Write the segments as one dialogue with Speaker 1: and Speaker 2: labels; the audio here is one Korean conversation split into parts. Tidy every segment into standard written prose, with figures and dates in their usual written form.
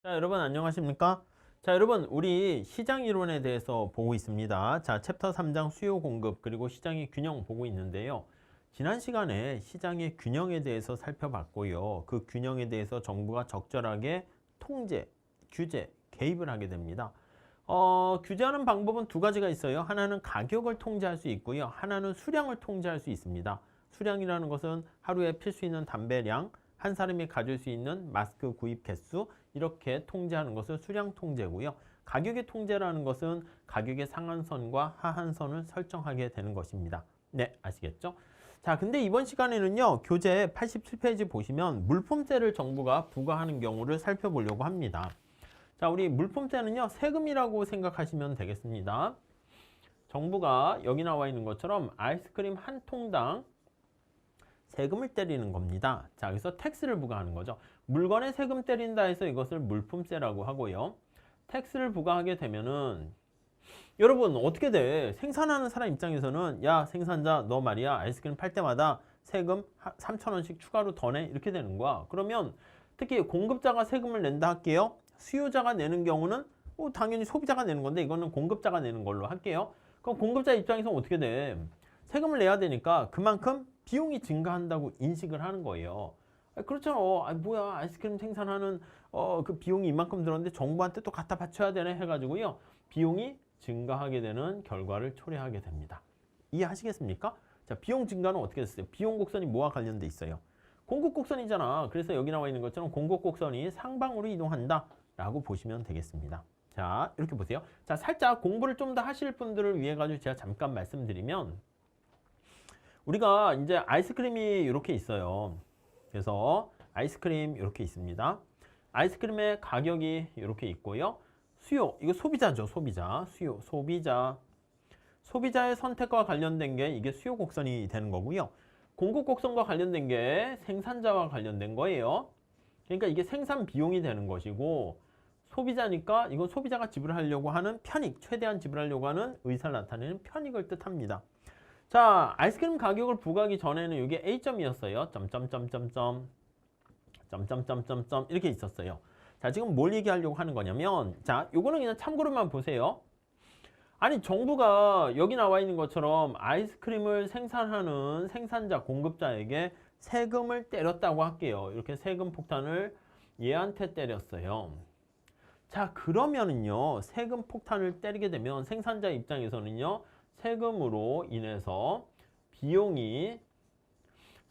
Speaker 1: 자, 여러분 안녕하십니까? 자, 여러분 우리 시장 이론에 대해서 보고 있습니다. 자, 챕터 3장 수요 공급 그리고 시장의 균형 보고 있는데요. 지난 시간에 시장의 균형에 대해서 살펴봤고요. 그 균형에 대해서 정부가 적절하게 통제, 규제, 개입을 하게 됩니다. 규제하는 방법은 두 가지가 있어요. 하나는 가격을 통제할 수 있고요. 하나는 수량을 통제할 수 있습니다. 수량이라는 것은 하루에 필 수 있는 담배량, 한 사람이 가질 수 있는 마스크 구입 개수, 이렇게 통제하는 것을 수량 통제고요. 가격의 통제라는 것은 가격의 상한선과 하한선을 설정하게 되는 것입니다. 네, 아시겠죠? 자, 근데 이번 시간에는요, 교재 87페이지 보시면 물품세를 정부가 부과하는 경우를 살펴보려고 합니다. 자, 우리 물품세는요, 세금이라고 생각하시면 되겠습니다. 정부가 여기 나와 있는 것처럼 아이스크림 한 통당 세금을 때리는 겁니다. 자, 그래서 텍스를 부과하는 거죠. 물건에 세금 때린다 해서 이것을 물품세라고 하고요. 텍스를 부과하게 되면은 여러분 어떻게 돼? 생산하는 사람 입장에서는 야, 생산자 너 말이야 아이스크림 팔 때마다 세금 3,000원씩 추가로 더 내? 이렇게 되는 거야. 그러면 특히 공급자가 세금을 낸다 할게요. 수요자가 내는 경우는 당연히 소비자가 내는 건데 이거는 공급자가 내는 걸로 할게요. 그럼 공급자 입장에서는 어떻게 돼? 세금을 내야 되니까 그만큼 비용이 증가한다고 인식을 하는 거예요. 그렇잖아. 뭐야 아이스크림 생산하는 그 비용이 이만큼 들었는데 정부한테 또 갖다 바쳐야 되네 해가지고요. 비용이 증가하게 되는 결과를 초래하게 됩니다. 이해하시겠습니까? 자, 비용 증가는 어떻게 됐어요? 비용 곡선이 뭐와 관련돼 있어요? 공급 곡선이잖아. 그래서 여기 나와 있는 것처럼 공급 곡선이 상방으로 이동한다 라고 보시면 되겠습니다. 자, 이렇게 보세요. 자, 살짝 공부를 좀 더 하실 분들을 위해 가지고 제가 잠깐 말씀드리면 우리가 이제 아이스크림이 이렇게 있어요. 그래서 아이스크림 이렇게 있습니다. 아이스크림의 가격이 이렇게 있고요. 수요, 이거 소비자죠. 소비자. 수요, 소비자. 소비자의 선택과 관련된 게 이게 수요 곡선이 되는 거고요. 공급 곡선과 관련된 게 생산자와 관련된 거예요. 그러니까 이게 생산 비용이 되는 것이고 소비자니까 이건 소비자가 지불하려고 하는 편익, 최대한 지불하려고 하는 의사를 나타내는 편익을 뜻합니다. 자, 아이스크림 가격을 부과하기 전에는 이게 A점이었어요. 점점점점점 이렇게 있었어요. 자, 지금 뭘 얘기하려고 하는 거냐면 자, 요거는 그냥 참고로만 보세요. 아니, 정부가 여기 나와 있는 것처럼 아이스크림을 생산하는 생산자, 공급자에게 세금을 때렸다고 할게요. 이렇게 세금 폭탄을 얘한테 때렸어요. 자, 그러면은요, 세금 폭탄을 때리게 되면 생산자 입장에서는요, 세금으로 인해서 비용이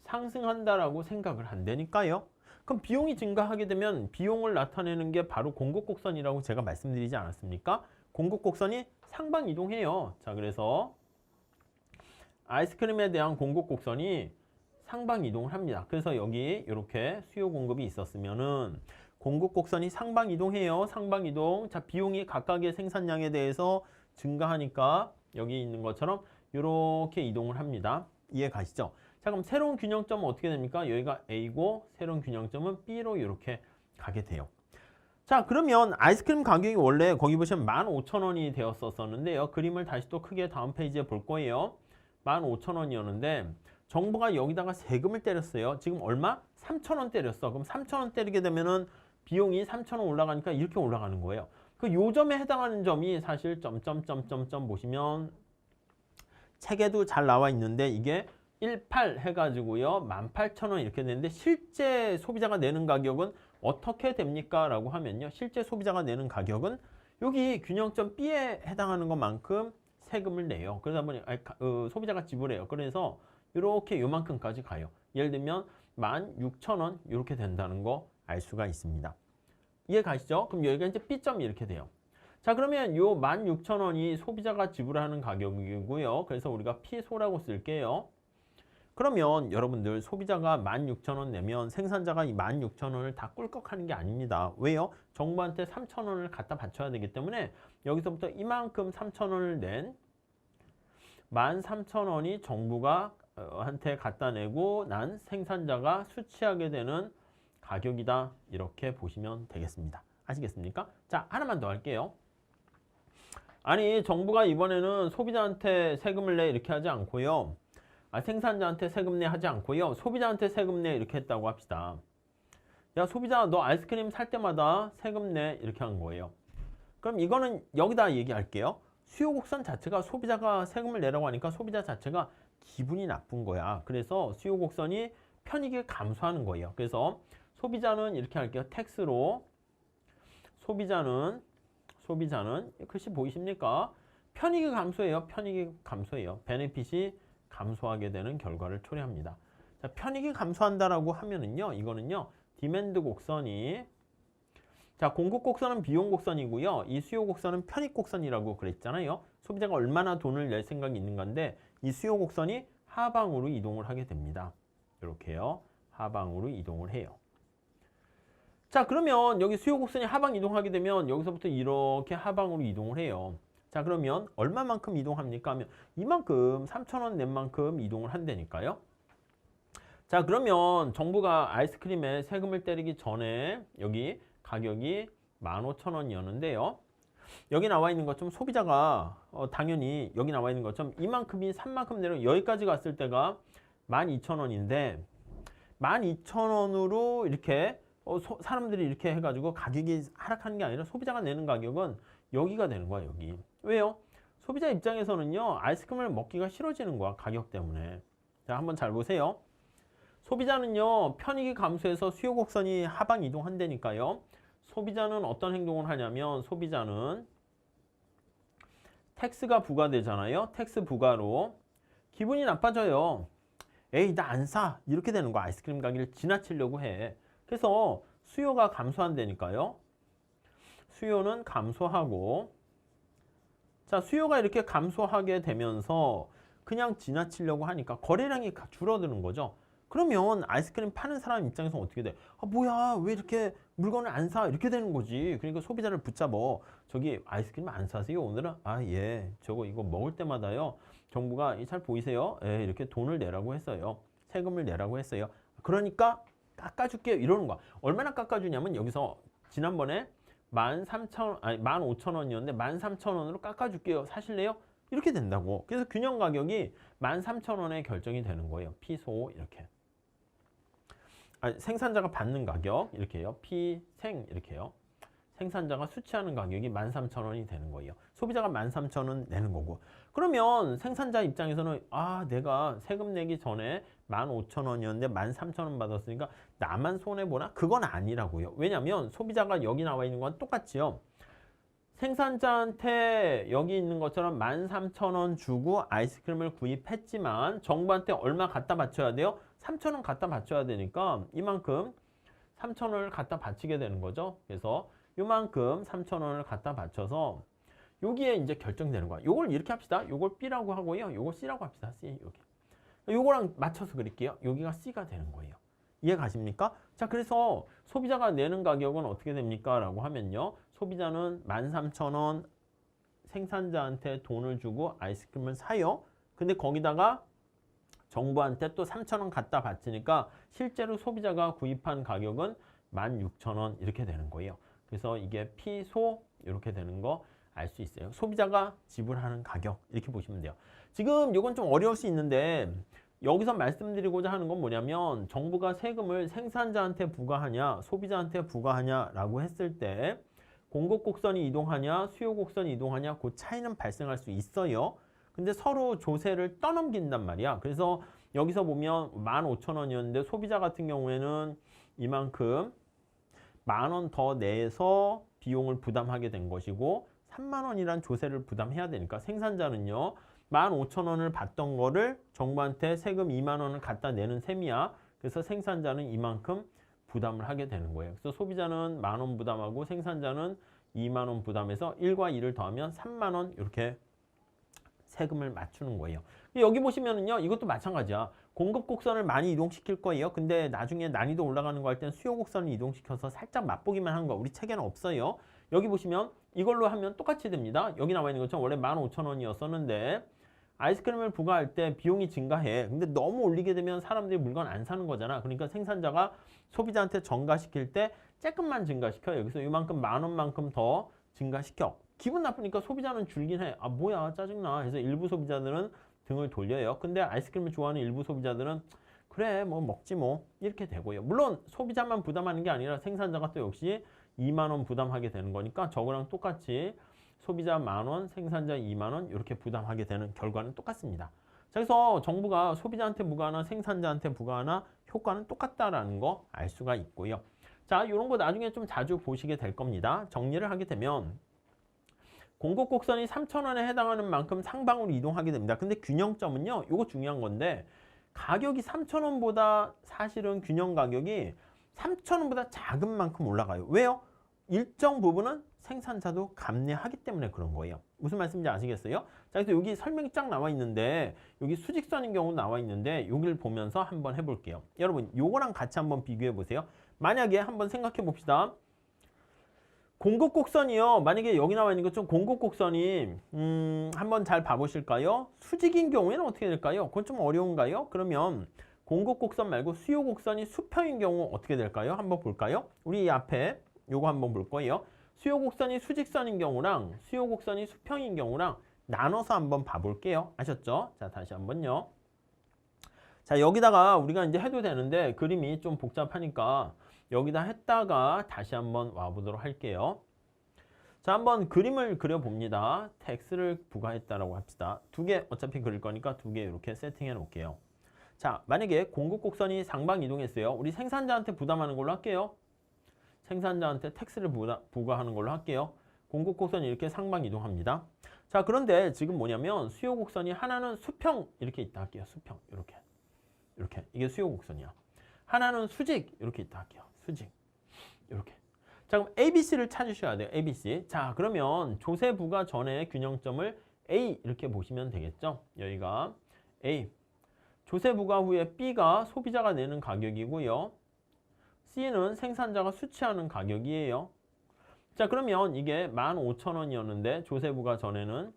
Speaker 1: 상승한다라고 생각을 한다니까요. 그럼 비용이 증가하게 되면 비용을 나타내는 게 바로 공급곡선이라고 제가 말씀드리지 않았습니까? 공급곡선이 상방 이동해요. 자, 그래서 아이스크림에 대한 공급곡선이 상방 이동을 합니다. 그래서 여기 이렇게 수요 공급이 있었으면은 공급곡선이 상방 이동해요. 상방 이동. 자, 비용이 각각의 생산량에 대해서 증가하니까 여기 있는 것처럼 이렇게 이동을 합니다. 이해 가시죠? 자, 그럼 새로운 균형점은 어떻게 됩니까? 여기가 A고 새로운 균형점은 B로 이렇게 가게 돼요. 자, 그러면 아이스크림 가격이 원래 거기 보시면 15,000원이 되었었는데요. 그림을 다시 또 크게 다음 페이지에 볼 거예요. 15,000원이었는데 정부가 여기다가 세금을 때렸어요. 지금 얼마? 3,000원 때렸어. 그럼 3,000원 때리게 되면은 비용이 3,000원 올라가니까 이렇게 올라가는 거예요. 그 요점에 해당하는 점이 사실 점점점점점 보시면 책에도 잘 나와 있는데 이게 18 해가지고요. 18,000원 이렇게 되는데 실제 소비자가 내는 가격은 어떻게 됩니까? 라고 하면요. 실제 소비자가 내는 가격은 여기 균형점 B에 해당하는 것만큼 세금을 내요. 그러다 보니 소비자가 지불해요. 그래서 이렇게 요만큼까지 가요. 예를 들면 16,000원 이렇게 된다는 거 알 수가 있습니다. 이해 가시죠? 그럼 여기가 이제 B점이 이렇게 돼요. 자, 그러면 요 16,000원이 소비자가 지불하는 가격이고요. 그래서 우리가 P소라고 쓸게요. 그러면 여러분들 소비자가 16,000원 내면 생산자가 이 16,000원을 다 꿀꺽하는 게 아닙니다. 왜요? 정부한테 3,000원을 갖다 바쳐야 되기 때문에 여기서부터 이만큼 3,000원을 낸 13,000원이 정부가 한테 갖다 내고 난 생산자가 수취하게 되는 가격이다. 이렇게 보시면 되겠습니다. 아시겠습니까? 자, 하나만 더 할게요. 아니, 정부가 이번에는 소비자한테 세금을 내 이렇게 하지 않고요. 생산자한테 세금 내 하지 않고요. 소비자한테 세금 내 이렇게 했다고 합시다. 야, 소비자 너 아이스크림 살 때마다 세금 내 이렇게 한 거예요. 그럼 이거는 여기다 얘기할게요. 수요 곡선 자체가 소비자가 세금을 내라고 하니까 소비자 자체가 기분이 나쁜 거야. 그래서 수요 곡선이 편익을 감소하는 거예요. 그래서 소비자는 이렇게 할게요. 텍스로 소비자는 글씨 보이십니까? 편익이 감소해요. 편익이 감소해요. 베네핏이 감소하게 되는 결과를 초래합니다. 자, 편익이 감소한다라고 하면은요. 이거는요. 디맨드 곡선이 자, 공급 곡선은 비용 곡선이고요. 이 수요 곡선은 편익 곡선이라고 그랬잖아요. 소비자가 얼마나 돈을 낼 생각이 있는 건데 이 수요 곡선이 하방으로 이동을 하게 됩니다. 이렇게요. 하방으로 이동을 해요. 자, 그러면 여기 수요 곡선이 하방 이동하게 되면 여기서부터 이렇게 하방으로 이동을 해요. 자, 그러면 얼마만큼 이동합니까? 하면 이만큼 3,000원 낸 만큼 이동을 한다니까요. 자, 그러면 정부가 아이스크림에 세금을 때리기 전에 여기 가격이 15,000원이었는데요. 여기 나와 있는 것처럼 소비자가 당연히 여기 나와 있는 것처럼 이만큼이 3만큼 내려 여기까지 갔을 때가 12,000원인데 12,000원으로 이렇게 사람들이 이렇게 해가지고 가격이 하락하는 게 아니라 소비자가 내는 가격은 여기가 되는 거야, 여기. 왜요? 소비자 입장에서는요, 아이스크림을 먹기가 싫어지는 거야, 가격 때문에. 자, 한번 잘 보세요. 소비자는요, 편익이 감소해서 수요 곡선이 하방 이동한다니까요. 소비자는 어떤 행동을 하냐면, 소비자는 텍스가 부과되잖아요. 텍스 부과로 기분이 나빠져요. 에이, 나 안 사. 이렇게 되는 거 아이스크림 가게를 지나치려고 해. 그래서 수요가 감소한다니까요. 수요는 감소하고 자, 수요가 이렇게 감소하게 되면서 그냥 지나치려고 하니까 거래량이 줄어드는 거죠. 그러면 아이스크림 파는 사람 입장에서 어떻게 돼? 아, 뭐야, 왜 이렇게 물건을 안 사? 이렇게 되는 거지. 그러니까 소비자를 붙잡어. 저기 아이스크림 안 사세요, 오늘은? 아, 예. 저거 이거 먹을 때마다요. 정부가 잘 보이세요? 예, 이렇게 돈을 내라고 했어요. 세금을 내라고 했어요. 그러니까 깎아줄게요. 이러는 거야. 얼마나 깎아주냐면 여기서 지난번에 15,000원이었는데 13,000원으로 깎아줄게요. 사실래요? 이렇게 된다고. 그래서 균형 가격이 13,000원에 결정이 되는 거예요. 피소 이렇게. 생산자가 받는 가격 이렇게요. 피생 이렇게요. 생산자가 수취하는 가격이 13,000원이 되는 거예요. 소비자가 13,000원 내는 거고. 그러면 생산자 입장에서는 아, 내가 세금 내기 전에 15,000원이었는데 13,000원 받았으니까 나만 손해보나? 그건 아니라고요. 왜냐면 소비자가 여기 나와 있는 건 똑같지요. 생산자한테 여기 있는 것처럼 13,000원 주고 아이스크림을 구입했지만 정부한테 얼마 갖다 바쳐야 돼요? 3,000원 갖다 바쳐야 되니까 이만큼 3,000원을 갖다 바치게 되는 거죠. 그래서 요만큼 3,000원을 갖다 바쳐서 여기에 이제 결정되는 거야. 요걸 이렇게 합시다. 요걸 B라고 하고요. 요걸 C라고 합시다. C 여기. 요거랑 맞춰서 그릴게요. 여기가 C가 되는 거예요. 이해 가십니까? 자, 그래서 소비자가 내는 가격은 어떻게 됩니까? 라고 하면요. 소비자는 13,000원 생산자한테 돈을 주고 아이스크림을 사요. 근데 거기다가 정부한테 또 3,000원 갖다 바치니까 실제로 소비자가 구입한 가격은 16,000원 이렇게 되는 거예요. 그래서 이게 피소 이렇게 되는 거 알 수 있어요. 소비자가 지불하는 가격 이렇게 보시면 돼요. 지금 이건 좀 어려울 수 있는데 여기서 말씀드리고자 하는 건 뭐냐면 정부가 세금을 생산자한테 부과하냐 소비자한테 부과하냐라고 했을 때 공급 곡선이 이동하냐 수요 곡선이 이동하냐 그 차이는 발생할 수 있어요. 근데 서로 조세를 떠넘긴단 말이야. 그래서 여기서 보면 15,000원이었는데 소비자 같은 경우에는 이만큼 10,000원 더 내서 비용을 부담하게 된 것이고 30,000원이란 조세를 부담해야 되니까 생산자는요 15,000원을 받던 거를 정부한테 세금 20,000원을 갖다 내는 셈이야. 그래서 생산자는 이만큼 부담을 하게 되는 거예요. 그래서 소비자는 10,000원 부담하고 생산자는 20,000원 부담해서 1과 2를 더하면 30,000원 이렇게 세금을 맞추는 거예요. 여기 보시면은요 이것도 마찬가지야. 공급 곡선을 많이 이동시킬 거예요. 근데 나중에 난이도 올라가는 거 할 때는 수요 곡선을 이동시켜서 살짝 맛보기만 하는 거 우리 책에는 없어요. 여기 보시면 이걸로 하면 똑같이 됩니다. 여기 나와 있는 것처럼 원래 15,000원이었었는데 아이스크림을 부과할 때 비용이 증가해. 근데 너무 올리게 되면 사람들이 물건 안 사는 거잖아. 그러니까 생산자가 소비자한테 전가시킬 때 조금만 증가시켜. 여기서 이만큼 10,000원만큼 더 증가시켜. 기분 나쁘니까 소비자는 줄긴 해. 아, 뭐야 짜증나. 그래서 일부 소비자들은 등을 돌려요. 근데 아이스크림을 좋아하는 일부 소비자들은 그래 뭐 먹지 뭐 이렇게 되고요. 물론 소비자만 부담하는 게 아니라 생산자가 또 역시 2만 원 부담하게 되는 거니까 저거랑 똑같이 소비자 10,000원, 생산자 2만 원 이렇게 부담하게 되는 결과는 똑같습니다. 자, 그래서 정부가 소비자한테 부과하나 생산자한테 부과하나 효과는 똑같다라는 거 알 수가 있고요. 자, 이런 거 나중에 좀 자주 보시게 될 겁니다. 정리를 하게 되면 공급 곡선이 3,000원에 해당하는 만큼 상방으로 이동하게 됩니다. 근데 균형점은요, 이거 중요한 건데 가격이 3,000원보다 사실은 균형 가격이 3,000원보다 작은 만큼 올라가요. 왜요? 일정 부분은 생산자도 감내하기 때문에 그런 거예요. 무슨 말씀인지 아시겠어요? 자, 그래서 여기 설명이 쫙 나와 있는데 여기 수직선인 경우 나와 있는데 여기를 보면서 한번 해볼게요. 여러분, 요거랑 같이 한번 비교해 보세요. 만약에 한번 생각해 봅시다. 공급 곡선이요. 만약에 여기 나와 있는 것좀 공급 곡선이 한번 잘 봐보실까요? 수직인 경우에는 어떻게 될까요? 그건 좀 어려운가요? 그러면 공급 곡선 말고 수요 곡선이 수평인 경우 어떻게 될까요? 한번 볼까요? 우리 이 앞에 요거 한번 볼 거예요. 수요 곡선이 수직선인 경우랑 수요 곡선이 수평인 경우랑 나눠서 한번 봐볼게요. 아셨죠? 자, 다시 한번요. 자, 여기다가 우리가 이제 해도 되는데 그림이 좀 복잡하니까 여기다 했다가 다시 한번 와보도록 할게요. 자, 한번 그림을 그려봅니다. 텍스를 부과했다라고 합시다. 두 개 어차피 그릴 거니까 두 개 이렇게 세팅해 놓을게요. 자, 만약에 공급 곡선이 상방 이동했어요. 우리 생산자한테 부담하는 걸로 할게요. 생산자한테 텍스를 부과하는 걸로 할게요. 공급 곡선이 이렇게 상방 이동합니다. 자, 그런데 지금 뭐냐면 수요 곡선이 하나는 수평 이렇게 있다 할게요. 수평 이렇게 이게 수요 곡선이야. 하나는 수직 이렇게 있다 할게요. 수직 이렇게. 자, 그럼 ABC를 찾으셔야 돼요. ABC. 자, 그러면 조세 부과 전에 균형점을 A 이렇게 보시면 되겠죠. 여기가 A. 조세 부과 후에 B가 소비자가 내는 가격이고요. C는 생산자가 수취하는 가격이에요. 자, 그러면 이게 15,000원이었는데 조세 부과 전에는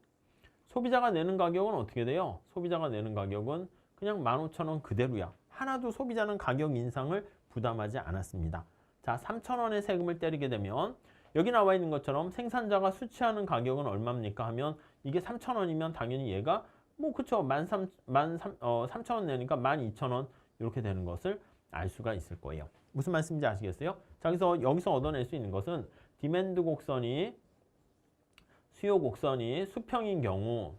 Speaker 1: 소비자가 내는 가격은 어떻게 돼요? 소비자가 내는 가격은 그냥 15,000원 그대로야. 하나도 소비자는 가격 인상을 부담하지 않았습니다. 자, 3,000원의 세금을 때리게 되면 여기 나와 있는 것처럼 생산자가 수취하는 가격은 얼마입니까 하면 이게 3,000원이면 당연히 얘가 뭐 그쵸 3,000원 내니까 12,000원 이렇게 되는 것을 알 수가 있을 거예요. 무슨 말씀인지 아시겠어요? 자, 그래서 여기서 얻어낼 수 있는 것은 디맨드 곡선이 수요 곡선이 수평인 경우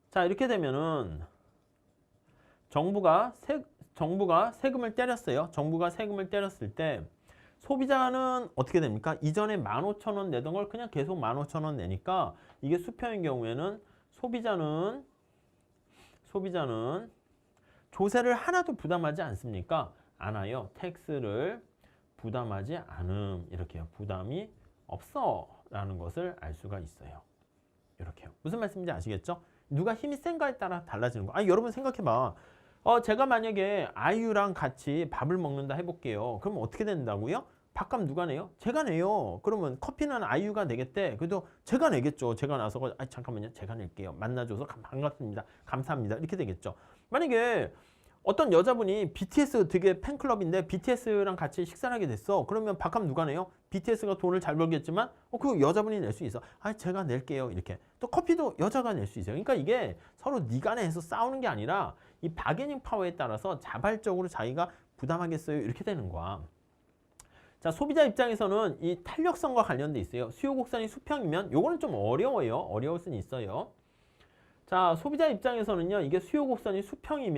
Speaker 1: 자, 이렇게 되면은 정부가 세금을 때렸어요. 정부가 세금을 때렸을 때 소비자는 어떻게 됩니까? 이전에 15,000원 내던 걸 그냥 계속 15,000원 내니까 이게 수평인 경우에는 소비자는 조세를 하나도 부담하지 않습니까? 않아요. 텍스를 부담하지 않음. 이렇게요. 부담이 없어 라는 것을 알 수가 있어요. 이렇게요. 무슨 말씀인지 아시겠죠? 누가 힘이 센가에 따라 달라지는 거. 아니, 여러분 생각해봐. 제가 만약에 아이유랑 같이 밥을 먹는다 해볼게요. 그러면 어떻게 된다고요? 밥값 누가 내요? 제가 내요. 그러면 커피는 아이유가 내겠대. 그래도 제가 내겠죠. 제가 나서고 잠깐만요. 제가 낼게요. 만나줘서 반갑습니다. 감사합니다. 이렇게 되겠죠. 만약에 어떤 여자분이 BTS 되게 팬클럽인데 BTS랑 같이 식사를 하게 됐어. 그러면 밥값 누가 내요? BTS가 돈을 잘 벌겠지만 그 여자분이 낼 수 있어. 제가 낼게요. 이렇게. 또 커피도 여자가 낼 수 있어요. 그러니까 이게 서로 네가 내서 싸우는 게 아니라 이 바게닝 파워에 따라서 자발적으로 자기가 부담하겠어요. 이렇게 되는 거야. 자, 소비자 입장에서는 이 탄력성과 관련돼 있어요. 수요 곡선이 수평이면 요거는 좀 어려워요. 어려울 수는 있어요. 자, 소비자 입장에서는요. 이게 수요 곡선이 수평인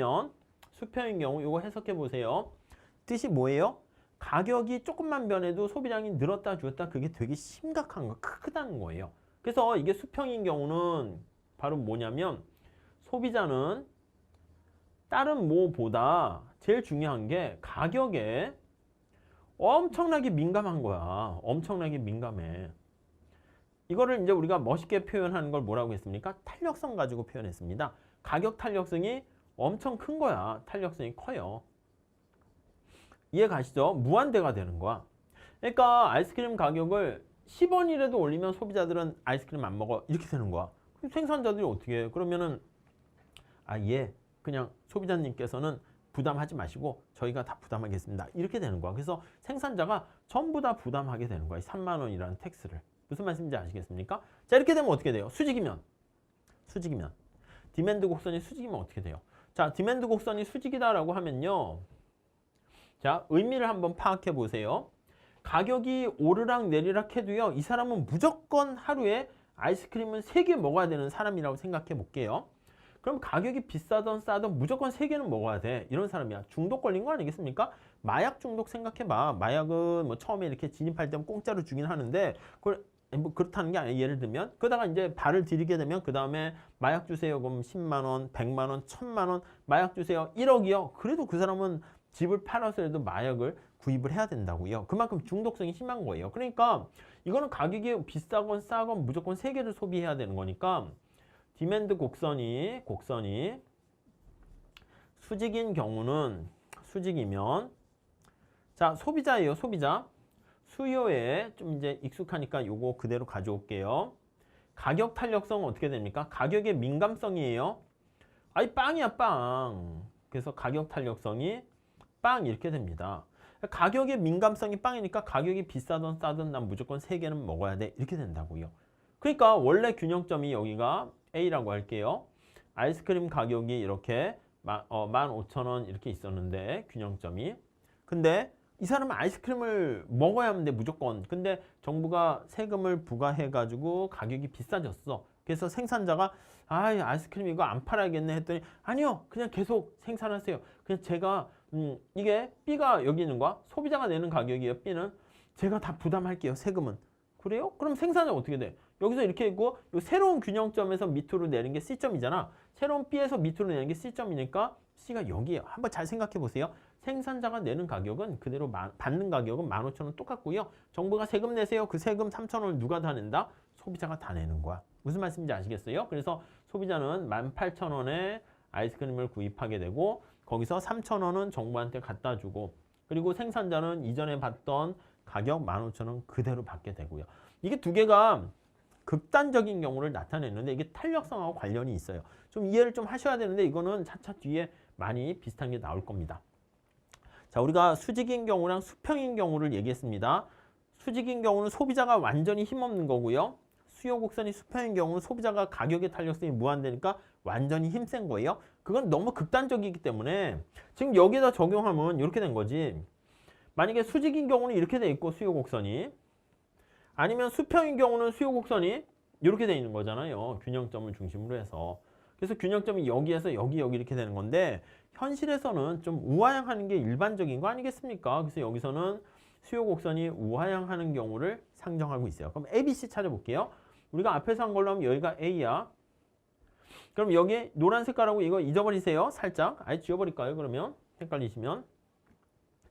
Speaker 1: 경우 요거 해석해 보세요. 뜻이 뭐예요? 가격이 조금만 변해도 소비량이 늘었다 줄었다 그게 되게 심각한 거, 크다는 거예요. 그래서 이게 수평인 경우는 바로 뭐냐면 소비자는 다른 뭐보다 제일 중요한 게 가격에 엄청나게 민감한 거야. 엄청나게 민감해. 이거를 이제 우리가 멋있게 표현하는 걸 뭐라고 했습니까? 탄력성 가지고 표현했습니다. 가격 탄력성이 엄청 큰 거야. 탄력성이 커요. 이해 가시죠? 무한대가 되는 거야. 그러니까 아이스크림 가격을 10원이라도 올리면 소비자들은 아이스크림 안 먹어. 이렇게 되는 거야. 그럼 생산자들이 어떻게 해? 그러면은 그냥 소비자님께서는 부담하지 마시고 저희가 다 부담하겠습니다. 이렇게 되는 거야. 그래서 생산자가 전부 다 부담하게 되는 거야. 3만 원이라는 텍스를. 무슨 말씀인지 아시겠습니까? 자, 이렇게 되면 어떻게 돼요? 수직이면. 디맨드 곡선이 수직이면 어떻게 돼요? 자, 디맨드 곡선이 수직이다라고 하면요. 자, 의미를 한번 파악해 보세요. 가격이 오르락 내리락 해도요. 이 사람은 무조건 하루에 아이스크림을 3개 먹어야 되는 사람이라고 생각해 볼게요. 그럼 가격이 비싸든 싸든 무조건 3개는 먹어야 돼. 이런 사람이야. 중독 걸린 거 아니겠습니까? 마약 중독 생각해봐. 마약은 뭐 처음에 이렇게 진입할 때 공짜로 주긴 하는데 그걸 뭐 그렇다는 게 아니에요. 예를 들면 그러다가 이제 발을 들이게 되면 그 다음에 마약 주세요. 그럼 10만 원, 100만 원, 1000만 원 마약 주세요. 1억이요. 그래도 그 사람은 집을 팔아서라도 마약을 구입을 해야 된다고요. 그만큼 중독성이 심한 거예요. 그러니까 이거는 가격이 비싸건 싸건 무조건 3개를 소비해야 되는 거니까 디맨드 곡선이 수직인 경우는 수직이면 자, 소비자예요. 소비자. 수요에 좀 이제 익숙하니까 요거 그대로 가져올게요. 가격 탄력성은 어떻게 됩니까? 가격의 민감성이에요. 아이 빵이야 빵. 그래서 가격 탄력성이 빵 이렇게 됩니다. 가격의 민감성이 빵이니까 가격이 비싸든 싸든 난 무조건 3개는 먹어야 돼. 이렇게 된다고요. 그러니까 원래 균형점이 여기가 A라고 할게요. 아이스크림 가격이 이렇게 15,000원 이렇게 있었는데 균형점이. 근데 이 사람은 아이스크림을 먹어야 하는데 무조건. 근데 정부가 세금을 부과해가지고 가격이 비싸졌어. 그래서 생산자가 아이스크림 이거 안 팔아야겠네 했더니 아니요. 그냥 계속 생산하세요. 그냥 제가 이게 B가 여기 있는 거야. 소비자가 내는 가격이에요. B는. 제가 다 부담할게요. 세금은. 그래요? 그럼 생산자가 어떻게 돼? 여기서 이렇게 있고 요 새로운 균형점에서 밑으로 내는 게 C점이잖아. 새로운 B에서 밑으로 내는 게 C점이니까 C가 여기에요. 한번 잘 생각해 보세요. 생산자가 내는 가격은 그대로 받는 가격은 15,000원 똑같고요. 정부가 세금 내세요. 그 세금 3,000원을 누가 다 낸다? 소비자가 다 내는 거야. 무슨 말씀인지 아시겠어요? 그래서 소비자는 18,000원에 아이스크림을 구입하게 되고 거기서 3,000원은 정부한테 갖다 주고 그리고 생산자는 이전에 받던 가격 15,000원 그대로 받게 되고요. 이게 두 개가 극단적인 경우를 나타내는데 이게 탄력성하고 관련이 있어요. 좀 이해를 좀 하셔야 되는데 이거는 차차 뒤에 많이 비슷한 게 나올 겁니다. 자, 우리가 수직인 경우랑 수평인 경우를 얘기했습니다. 수직인 경우는 소비자가 완전히 힘없는 거고요. 수요 곡선이 수평인 경우는 소비자가 가격의 탄력성이 무한되니까 완전히 힘센 거예요. 그건 너무 극단적이기 때문에 지금 여기다 적용하면 이렇게 된 거지. 만약에 수직인 경우는 이렇게 돼 있고 수요 곡선이 아니면 수평인 경우는 수요 곡선이 이렇게 돼 있는 거잖아요. 균형점을 중심으로 해서. 그래서 균형점이 여기에서 여기 이렇게 되는 건데 현실에서는 좀 우하향하는 게 일반적인 거 아니겠습니까? 그래서 여기서는 수요 곡선이 우하향하는 경우를 상정하고 있어요. 그럼 A, B, C 찾아볼게요. 우리가 앞에서 한 걸로 하면 여기가 A야. 그럼 여기 노란 색깔하고 이거 잊어버리세요. 살짝. 아예 지워버릴까요? 그러면 헷갈리시면.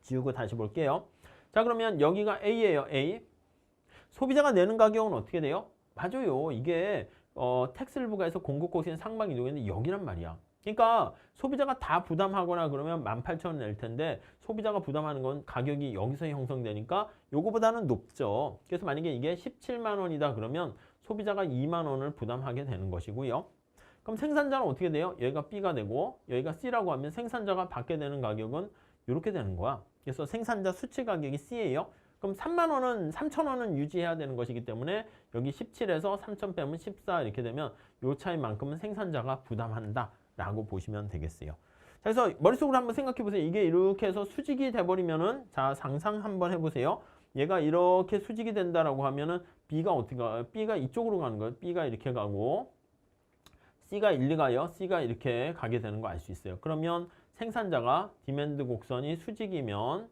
Speaker 1: 지우고 다시 볼게요. 자, 그러면 여기가 A예요. A. 소비자가 내는 가격은 어떻게 돼요? 맞아요. 이게 텍스를 부과해서 공급 고시는 상방 이동했는데 여기란 말이야. 그러니까 소비자가 다 부담하거나 그러면 18,000원 낼 텐데 소비자가 부담하는 건 가격이 여기서 형성되니까 요거보다는 높죠. 그래서 만약에 이게 17만 원이다 그러면 소비자가 2만 원을 부담하게 되는 것이고요. 그럼 생산자는 어떻게 돼요? 여기가 B가 되고 여기가 C라고 하면 생산자가 받게 되는 가격은 이렇게 되는 거야. 그래서 생산자 수치 가격이 C예요. 그럼 3만 원은 3,000원은 유지해야 되는 것이기 때문에 여기 17에서 3,000 빼면 14 이렇게 되면 요 차이만큼은 생산자가 부담한다 라고 보시면 되겠어요. 자, 그래서 머릿속으로 한번 생각해 보세요. 이게 이렇게 해서 수직이 돼버리면은 자, 상상 한번 해보세요. 얘가 이렇게 수직이 된다라고 하면은 B가 어떻게 가요? B가 이쪽으로 가는 거예요. B가 이렇게 가고 C가 일리 가요. C가 이렇게 가게 되는 거 알 수 있어요. 그러면 생산자가 디맨드 곡선이 수직이면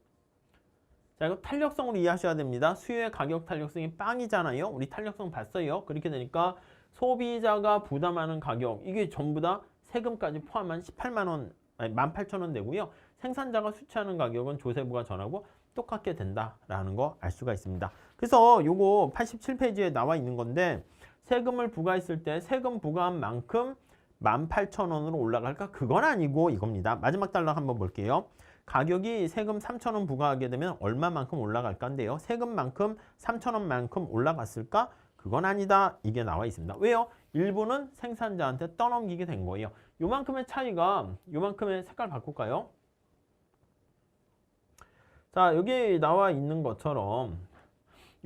Speaker 1: 자, 이거 탄력성으로 이해하셔야 됩니다. 수요의 가격 탄력성이 빵이잖아요. 우리 탄력성 봤어요. 그렇게 되니까 소비자가 부담하는 가격 이게 전부 다 세금까지 포함한 18만 원, 아니 18,000원 되고요. 생산자가 수취하는 가격은 조세부가 전하고 똑같게 된다라는 거 알 수가 있습니다. 그래서 요거 87페이지에 나와 있는 건데 세금을 부과했을 때 세금 부과한 만큼 18,000원으로 올라갈까? 그건 아니고 이겁니다. 마지막 단락 한번 볼게요. 가격이 세금 3,000원 부과하게 되면 얼마만큼 올라갈까인데요. 세금만큼 3,000원만큼 올라갔을까? 그건 아니다. 이게 나와 있습니다. 왜요? 일부는 생산자한테 떠넘기게 된 거예요. 요만큼의 차이가 요만큼의 색깔 바꿀까요? 자, 여기 나와 있는 것처럼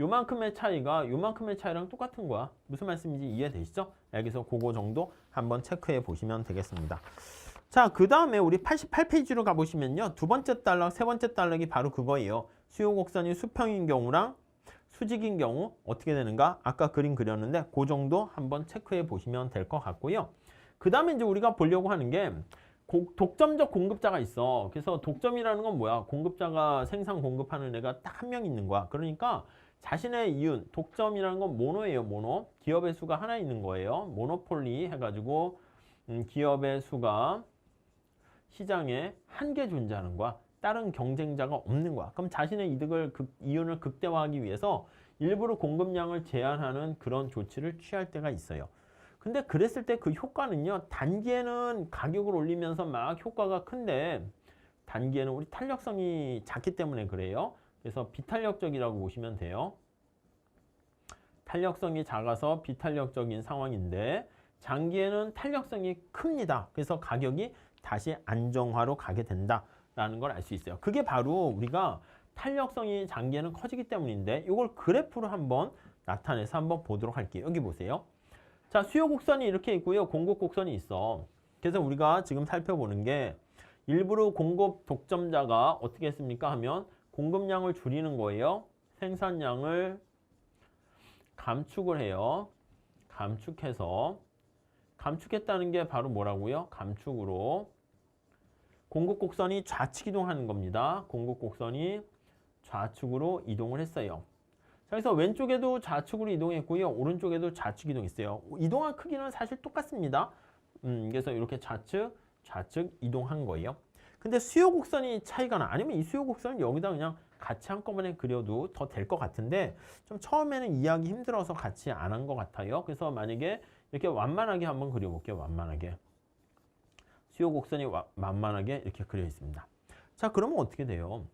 Speaker 1: 요만큼의 차이가 요만큼의 차이랑 똑같은 거야. 무슨 말씀인지 이해되시죠? 여기서 그거 정도 한번 체크해 보시면 되겠습니다. 자, 그 다음에 우리 88페이지로 가보시면요. 두 번째 단락, 세 번째 단락이 바로 그거예요. 수요 곡선이 수평인 경우랑 수직인 경우 어떻게 되는가? 아까 그림 그렸는데 그 정도 한번 체크해 보시면 될 것 같고요. 그 다음에 이제 우리가 보려고 하는 게 독점적 공급자가 있어. 그래서 독점이라는 건 뭐야? 공급자가 생산 공급하는 애가 딱 한 명 있는 거야. 그러니까 자신의 이윤, 독점이라는 건 모노예요. 모노. 기업의 수가 하나 있는 거예요. 모노폴리 해가지고 기업의 수가 시장에 한 개 존재하는 거야. 다른 경쟁자가 없는 거야. 그럼 자신의 이윤을 극대화하기 위해서 일부러 공급량을 제한하는 그런 조치를 취할 때가 있어요. 근데 그랬을 때 그 효과는요. 단기에는 가격을 올리면서 막 효과가 큰데 단기에는 우리 탄력성이 작기 때문에 그래요. 그래서 비탄력적이라고 보시면 돼요. 탄력성이 작아서 비탄력적인 상황인데 장기에는 탄력성이 큽니다. 그래서 가격이 다시 안정화로 가게 된다라는 걸 알 수 있어요. 그게 바로 우리가 탄력성이 장기에는 커지기 때문인데 이걸 그래프로 한번 나타내서 한번 보도록 할게요. 여기 보세요. 자, 수요 곡선이 이렇게 있고요. 공급 곡선이 있어. 그래서 우리가 지금 살펴보는 게 일부러 공급 독점자가 어떻게 했습니까? 하면 공급량을 줄이는 거예요. 생산량을 감축을 해요. 감축했다는 게 바로 뭐라고요? 감축으로 공급 곡선이 좌측 이동하는 겁니다. 공급 곡선이 좌측으로 이동을 했어요. 그래서 왼쪽에도 좌측으로 이동했고요. 오른쪽에도 좌측 이동했어요. 이동한 크기는 사실 똑같습니다. 그래서 이렇게 좌측 이동한 거예요. 근데 수요 곡선이 차이가 나. 아니면 이 수요 곡선을 여기다 그냥 같이 한꺼번에 그려도 더 될 것 같은데 좀 처음에는 이해하기 힘들어서 같이 안 한 것 같아요. 그래서 만약에 이렇게 완만하게 한번 그려볼게요. 완만하게. 수요 곡선이 만만하게 이렇게 그려 있습니다. 자, 그러면 어떻게 돼요?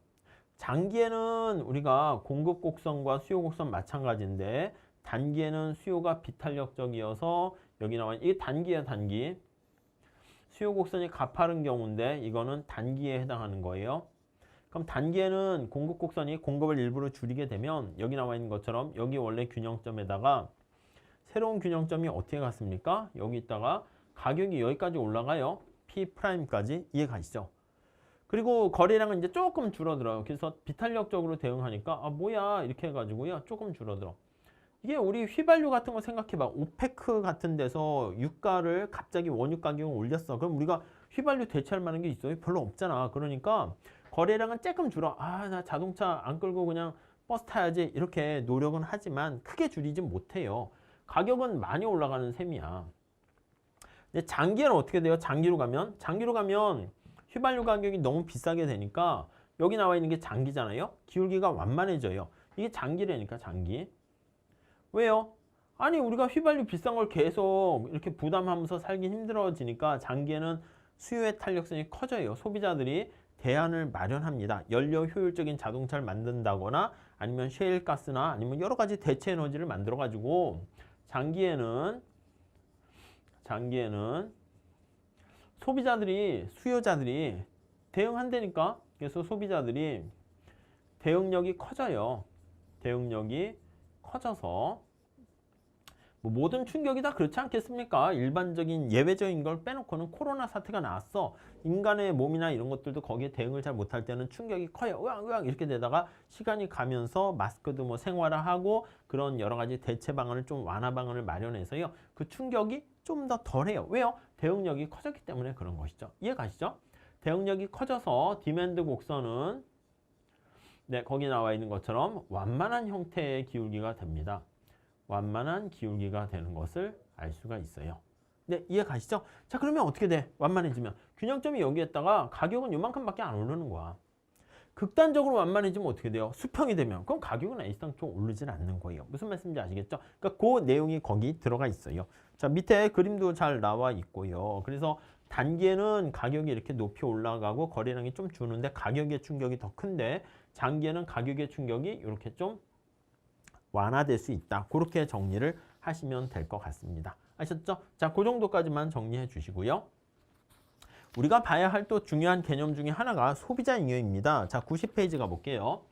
Speaker 1: 장기에는 우리가 공급 곡선과 수요 곡선 마찬가지인데 단기에는 수요가 비탄력적이어서 여기 나와 이게 단기야, 단기. 수요 곡선이 가파른 경우인데 이거는 단기에 해당하는 거예요. 그럼 단기에는 공급 곡선이 공급을 일부러 줄이게 되면 여기 나와 있는 것처럼 여기 원래 균형점에다가 새로운 균형점이 어떻게 갔습니까? 여기 있다가 가격이 여기까지 올라가요. P'까지 이해 가시죠? 그리고 거래량은 이제 조금 줄어들어요. 그래서 비탄력적으로 대응하니까 아 뭐야 이렇게 해가지고요. 조금 줄어들어. 이게 우리 휘발유 같은 거 생각해봐. 오페크 같은 데서 유가를 갑자기 원유 가격을 올렸어. 그럼 우리가 휘발유 대체할 만한 게 있어요? 별로 없잖아. 그러니까 거래량은 조금 줄어. 아, 나 자동차 안 끌고 그냥 버스 타야지. 이렇게 노력은 하지만 크게 줄이진 못해요. 가격은 많이 올라가는 셈이야. 근데 장기에는 어떻게 돼요? 장기로 가면 휘발유 가격이 너무 비싸게 되니까 여기 나와 있는 게 장기잖아요. 기울기가 완만해져요. 이게 장기라니까 장기. 왜요? 아니 우리가 휘발유 비싼 걸 계속 이렇게 부담하면서 살기 힘들어지니까 장기에는 수요의 탄력성이 커져요. 소비자들이 대안을 마련합니다. 연료 효율적인 자동차를 만든다거나 아니면 셰일가스나 아니면 여러 가지 대체 에너지를 만들어 가지고 장기에는 수요자들이 대응한다니까. 그래서 소비자들이 대응력이 커져요. 대응력이 커져서 뭐 모든 충격이 다 그렇지 않겠습니까? 일반적인 예외적인 걸 빼놓고는 코로나 사태가 나왔어. 인간의 몸이나 이런 것들도 거기에 대응을 잘 못할 때는 충격이 커요. 으악 이렇게 되다가 시간이 가면서 마스크도 뭐 생활화하고 그런 여러 가지 대체 방안을 좀 완화 방안을 마련해서요. 그 충격이 좀 더 덜해요. 왜요? 대응력이 커졌기 때문에 그런 것이죠. 이해 가시죠? 대응력이 커져서 디맨드 곡선은 네, 거기 나와 있는 것처럼 완만한 형태의 기울기가 됩니다. 완만한 기울기가 되는 것을 알 수가 있어요. 네, 이해 가시죠? 자, 그러면 어떻게 돼? 완만해지면 균형점이 여기에다가 가격은 요만큼밖에 안 오르는 거야. 극단적으로 완만해지면 어떻게 돼요? 수평이 되면 그럼 가격은 A상 좀 오르진 않는 거예요. 무슨 말씀인지 아시겠죠? 그러니까 그 내용이 거기 들어가 있어요. 자, 밑에 그림도 잘 나와 있고요. 그래서 단기에는 가격이 이렇게 높이 올라가고 거래량이 좀 주는데 가격의 충격이 더 큰데 장기에는 가격의 충격이 이렇게 좀 완화될 수 있다. 그렇게 정리를 하시면 될 것 같습니다. 아셨죠? 자, 그 정도까지만 정리해 주시고요. 우리가 봐야 할 또 중요한 개념 중에 하나가 소비자 잉여입니다. 자, 90페이지 가볼게요.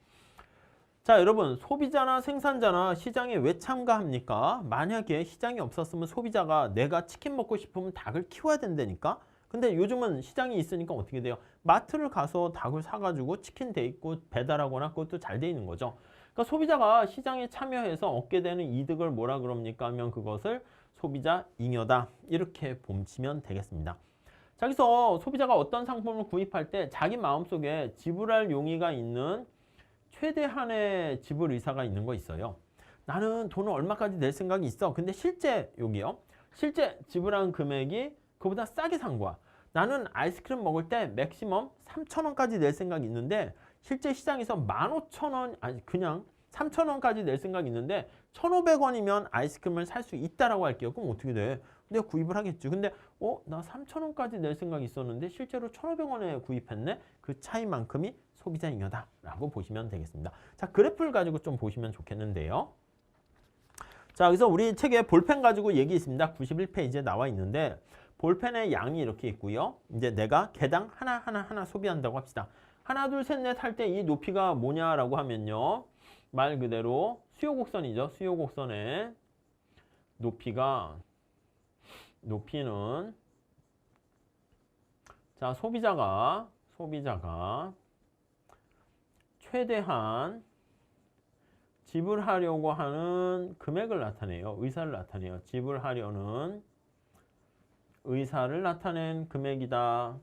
Speaker 1: 자, 여러분, 소비자나 생산자나 시장에 왜 참가합니까? 만약에 시장이 없었으면 소비자가 내가 치킨 먹고 싶으면 닭을 키워야 된다니까? 근데 요즘은 시장이 있으니까 어떻게 돼요? 마트를 가서 닭을 사가지고 치킨 돼 있고 배달하거나 그것도 잘 돼 있는 거죠. 그러니까 소비자가 시장에 참여해서 얻게 되는 이득을 뭐라 그럽니까? 하면 그것을 소비자 잉여다. 이렇게 보시면 되겠습니다. 자, 여기서 소비자가 어떤 상품을 구입할 때 자기 마음속에 지불할 용의가 있는 최대한의 지불 의사가 있는 거 있어요. 나는 돈을 얼마까지 낼 생각이 있어. 근데 실제 여기요. 실제 지불한 금액이 그보다 싸게 산 거야. 나는 아이스크림 먹을 때 맥시멈 3,000원까지 낼 생각이 있는데 실제 시장에서 15,000원 아니 그냥 3,000원까지 낼 생각이 있는데 1,500원이면 아이스크림을 살 수 있다라고 할게요. 그럼 어떻게 돼? 내가 구입을 하겠지. 근데 나 3,000원까지 낼 생각이 있었는데 실제로 1,500원에 구입했네. 그 차이만큼이 소비자 잉여다라고 보시면 되겠습니다. 자, 그래프를 가지고 좀 보시면 좋겠는데요. 자, 그래서 우리 책에 볼펜 가지고 얘기 있습니다. 91페이지에 나와 있는데 볼펜의 양이 이렇게 있고요. 이제 내가 개당 하나 소비한다고 합시다. 하나, 둘, 셋, 넷 할 때 이 높이가 뭐냐라고 하면요. 말 그대로 수요 곡선이죠. 수요 곡선의 높이는 자, 소비자가 최대한 지불하려고 하는 금액을 나타내요. 의사를 나타내요. 지불하려는 의사를 나타낸 금액이다.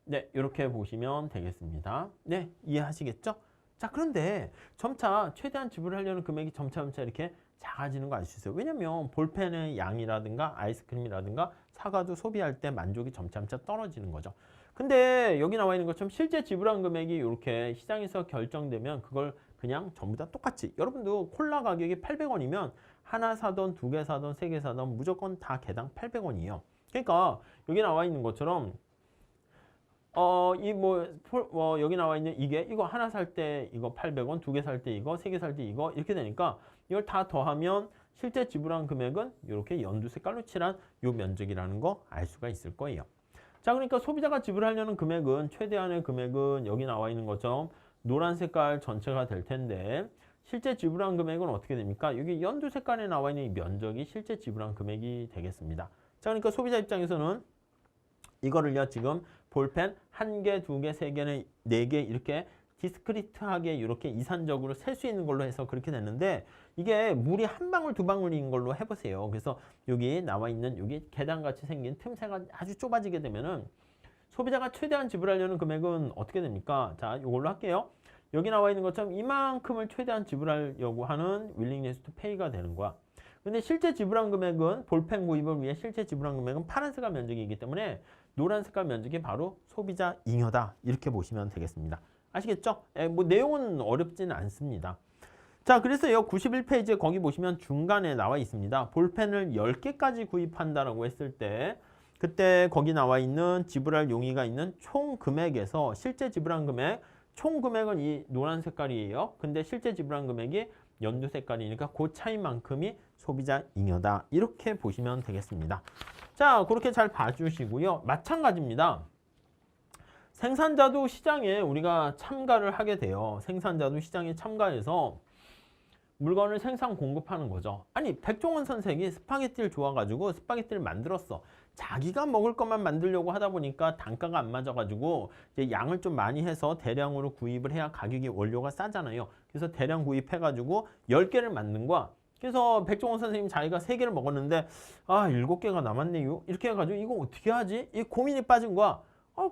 Speaker 1: 네, 이렇게 보시면 되겠습니다. 네, 이해하시겠죠? 자, 그런데 점차 최대한 지불하려는 금액이 점차 이렇게 작아지는 거 알 수 있어요. 왜냐면 볼펜의 양이라든가 아이스크림이라든가 사과도 소비할 때 만족이 점차 떨어지는 거죠. 근데 여기 나와 있는 것처럼 실제 지불한 금액이 이렇게 시장에서 결정되면 그걸 그냥 전부 다 똑같이 여러분도 콜라 가격이 800원이면 하나 사던 두 개 사던 세 개 사던 무조건 다 개당 800원이에요. 그러니까 여기 나와 있는 것처럼 여기 나와 있는 이거 하나 살 때 이거 800원, 두 개 살 때 이거, 세 개 살 때 이거 이렇게 되니까 이걸 다 더하면 실제 지불한 금액은 이렇게 연두 색깔로 칠한 요 면적이라는 거 알 수가 있을 거예요. 자, 그러니까 소비자가 지불하려는 금액은 최대한의 금액은 여기 나와 있는 것처럼 노란 색깔 전체가 될 텐데 실제 지불한 금액은 어떻게 됩니까? 여기 연두 색깔에 나와 있는 이 면적이 실제 지불한 금액이 되겠습니다. 자, 그러니까 소비자 입장에서는 이거를요 지금 볼펜 한 개, 두 개, 세 개는 네 개 이렇게 디스크리트하게 이렇게 이산적으로 셀 수 있는 걸로 해서 그렇게 됐는데 이게 물이 한 방울 두 방울인 걸로 해보세요. 그래서 여기 나와 있는 여기 계단같이 생긴 틈새가 아주 좁아지게 되면은 소비자가 최대한 지불하려는 금액은 어떻게 됩니까? 자, 이걸로 할게요. 여기 나와 있는 것처럼 이만큼을 최대한 지불하려고 하는 willingness to pay가 되는 거야. 근데 실제 지불한 금액은 볼펜 구입을 위해 실제 지불한 금액은 파란 색깔 면적이기 때문에 노란 색깔 면적이 바로 소비자 잉여다. 이렇게 보시면 되겠습니다. 아시겠죠? 뭐 내용은 어렵지는 않습니다. 자, 그래서요 91페이지에 거기 보시면 중간에 나와 있습니다. 볼펜을 10개까지 구입한다라고 했을 때 그때 거기 나와 있는 지불할 용의가 있는 총 금액에서 실제 지불한 금액 총 금액은 이 노란 색깔이에요. 근데 실제 지불한 금액이 연두 색깔이니까 그 차이만큼이 소비자 잉여다. 이렇게 보시면 되겠습니다. 자, 그렇게 잘 봐주시고요. 마찬가지입니다. 생산자도 시장에 우리가 참가를 하게 돼요. 생산자도 시장에 참가해서 물건을 생산 공급하는 거죠. 아니, 백종원 선생이 스파게티를 좋아가지고 스파게티를 만들었어. 자기가 먹을 것만 만들려고 하다 보니까 단가가 안 맞아가지고 이제 양을 좀 많이 해서 대량으로 구입을 해야 가격이 원료가 싸잖아요. 그래서 대량 구입해가지고 10개를 만든 거야. 그래서 백종원 선생님 자기가 3개를 먹었는데 7개가 남았네요. 이렇게 해가지고 이거 어떻게 하지? 이 고민이 빠진 거야.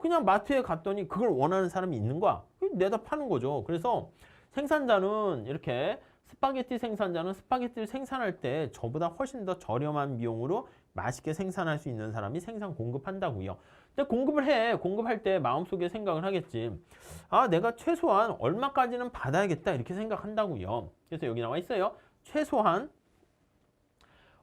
Speaker 1: 그냥 마트에 갔더니 그걸 원하는 사람이 있는 거야. 내다 파는 거죠. 그래서 생산자는 이렇게 스파게티 생산자는 스파게티를 생산할 때 저보다 훨씬 더 저렴한 비용으로 맛있게 생산할 수 있는 사람이 생산 공급한다고요. 근데 공급할 때 마음속에 생각을 하겠지. 내가 최소한 얼마까지는 받아야겠다 이렇게 생각한다고요. 그래서 여기 나와 있어요. 최소한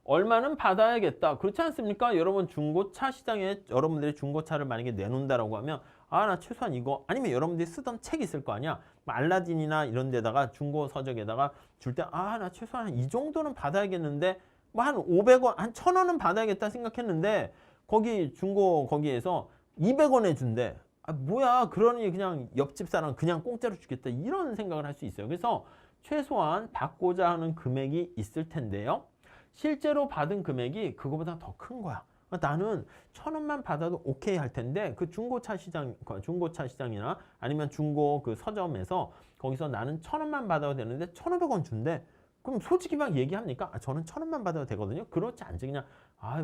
Speaker 1: 얼마는 받아야겠다. 그렇지 않습니까? 여러분 중고차 시장에 여러분들이 중고차를 만약에 내놓는다라고 하면 나 최소한 이거 아니면 여러분들이 쓰던 책이 있을 거 아니야. 알라딘이나 이런 데다가 중고 서적에다가 줄 때 나 최소한 이 정도는 받아야겠는데 뭐 한 500원, 한 1000원은 받아야겠다 생각했는데 거기 중고 거기에서 200원에 준대. 뭐야 그러니 그냥 옆집 사람 그냥 공짜로 주겠다 이런 생각을 할 수 있어요. 그래서 최소한 받고자 하는 금액이 있을 텐데요. 실제로 받은 금액이 그거보다 더 큰 거야. 나는 1,000원만 받아도 오케이 할 텐데 그 중고차 시장이나 아니면 중고 그 서점에서 거기서 나는 1,000원만 받아도 되는데 1,500원 준대. 그럼 솔직히 막 얘기합니까? 저는 1,000원만 받아도 되거든요. 그렇지 않지. 그냥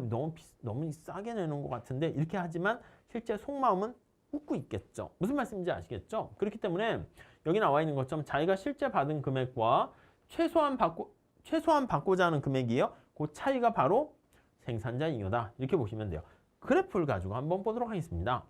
Speaker 1: 너무 싸게 내는 것 같은데 이렇게 하지만 실제 속마음은 웃고 있겠죠. 무슨 말씀인지 아시겠죠? 그렇기 때문에 여기 나와 있는 것처럼 자기가 실제 받은 금액과 최소한 받고자 하는 금액이요. 그 차이가 바로 생산자 잉여다. 이렇게 보시면 돼요. 그래프를 가지고 한번 보도록 하겠습니다.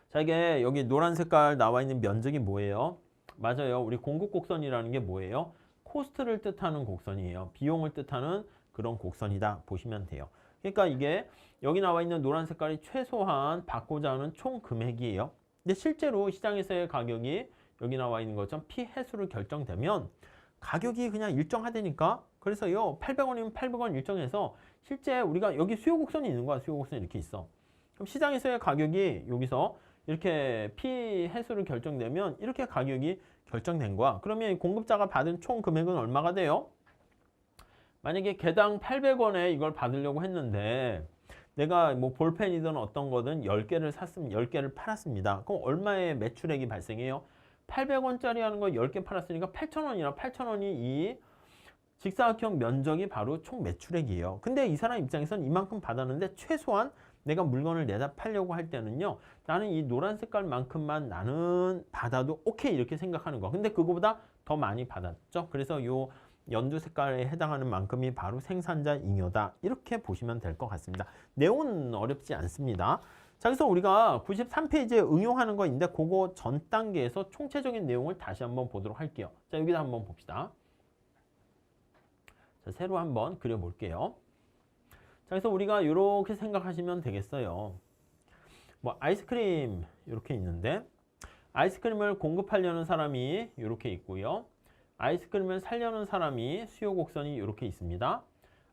Speaker 1: 자, 이게 여기 노란 색깔 나와 있는 면적이 뭐예요? 맞아요. 우리 공급 곡선이라는 게 뭐예요? 코스트를 뜻하는 곡선이에요. 비용을 뜻하는 그런 곡선이다 보시면 돼요. 그러니까 이게 여기 나와 있는 노란 색깔이 최소한 받고자 하는 총 금액이에요. 근데 실제로 시장에서의 가격이 여기 나와 있는 것처럼 피해수로 결정되면 가격이 그냥 일정하다니까. 그래서요 800원이면 800원 일정해서 실제 우리가 여기 수요 곡선이 있는 거야. 수요 곡선이 이렇게 있어. 그럼 시장에서의 가격이 여기서 이렇게 피해수로 결정되면 이렇게 가격이 결정된 거야. 그러면 공급자가 받은 총 금액은 얼마가 돼요? 만약에 개당 800원에 이걸 받으려고 했는데 내가 뭐 볼펜이든 어떤 거든 10개를 샀으면 10개를 팔았습니다. 그럼 얼마의 매출액이 발생해요? 800원짜리 하는 거 10개 팔았으니까 8,000원이나 8,000원이 이 직사각형 면적이 바로 총 매출액이에요. 근데 이 사람 입장에서는 이만큼 받았는데 최소한 내가 물건을 내다 팔려고 할 때는요. 나는 이 노란 색깔만큼만 나는 받아도 오케이 이렇게 생각하는 거. 근데 그거보다 더 많이 받았죠. 그래서 요 연두 색깔에 해당하는 만큼이 바로 생산자 잉여다. 이렇게 보시면 될 것 같습니다. 내용은 어렵지 않습니다. 자, 그래서 우리가 93페이지에 응용하는 거 있는데 그거 전 단계에서 총체적인 내용을 다시 한번 보도록 할게요. 자, 여기다 한번 봅시다. 자, 새로 한번 그려볼게요. 자, 그래서 우리가 이렇게 생각하시면 되겠어요. 뭐 아이스크림 이렇게 있는데 아이스크림을 공급하려는 사람이 이렇게 있고요. 아이스크림을 사려는 사람이 수요 곡선이 이렇게 있습니다.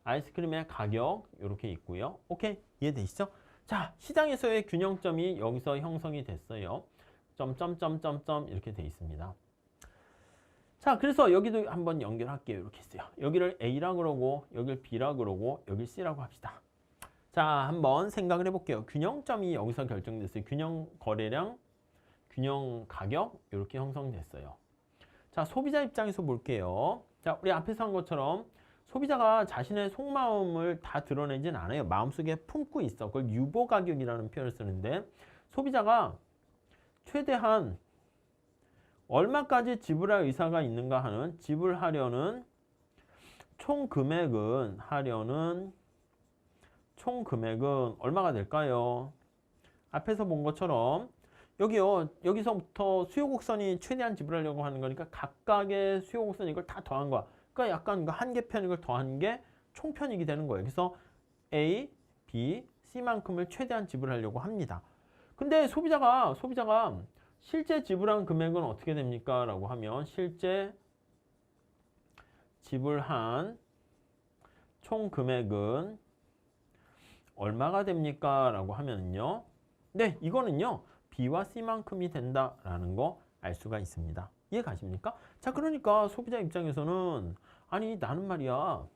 Speaker 1: 아이스크림의 가격 이렇게 있고요. 오케이, 이해되시죠? 자, 시장에서의 균형점이 여기서 형성이 됐어요. 점점점점점 이렇게 돼 있습니다. 자, 그래서 여기도 한번 연결할게요. 이렇게 있어요. 여기를 A라 그러고 여기를 B라 그러고 여기를 C라고 합시다. 자, 한번 생각을 해볼게요. 균형점이 여기서 결정됐어요. 균형 거래량, 균형 가격 이렇게 형성됐어요. 자, 소비자 입장에서 볼게요. 자, 우리 앞에서 한 것처럼 소비자가 자신의 속마음을 다 드러내진 않아요. 마음속에 품고 있어. 그걸 유보 가격이라는 표현을 쓰는데 소비자가 최대한 얼마까지 지불할 의사가 있는가 하는 지불하려는 총 금액은 얼마가 될까요? 앞에서 본 것처럼 여기요. 여기서부터 수요 곡선이 최대한 지불하려고 하는 거니까 각각의 수요 곡선이 이걸 다 더한 거야. 그러니까 약간 한 개 편익을 더한 게 총편익이 되는 거예요. 그래서 A, B, C만큼을 최대한 지불하려고 합니다. 근데 소비자가 실제 지불한 금액은 어떻게 됩니까? 라고 하면 실제 지불한 총 금액은 얼마가 됩니까? 라고 하면요. 네, 이거는요. B와 C만큼이 된다라는 거 알 수가 있습니다. 이해 가십니까? 자, 그러니까 소비자 입장에서는 아니 나는 말이야.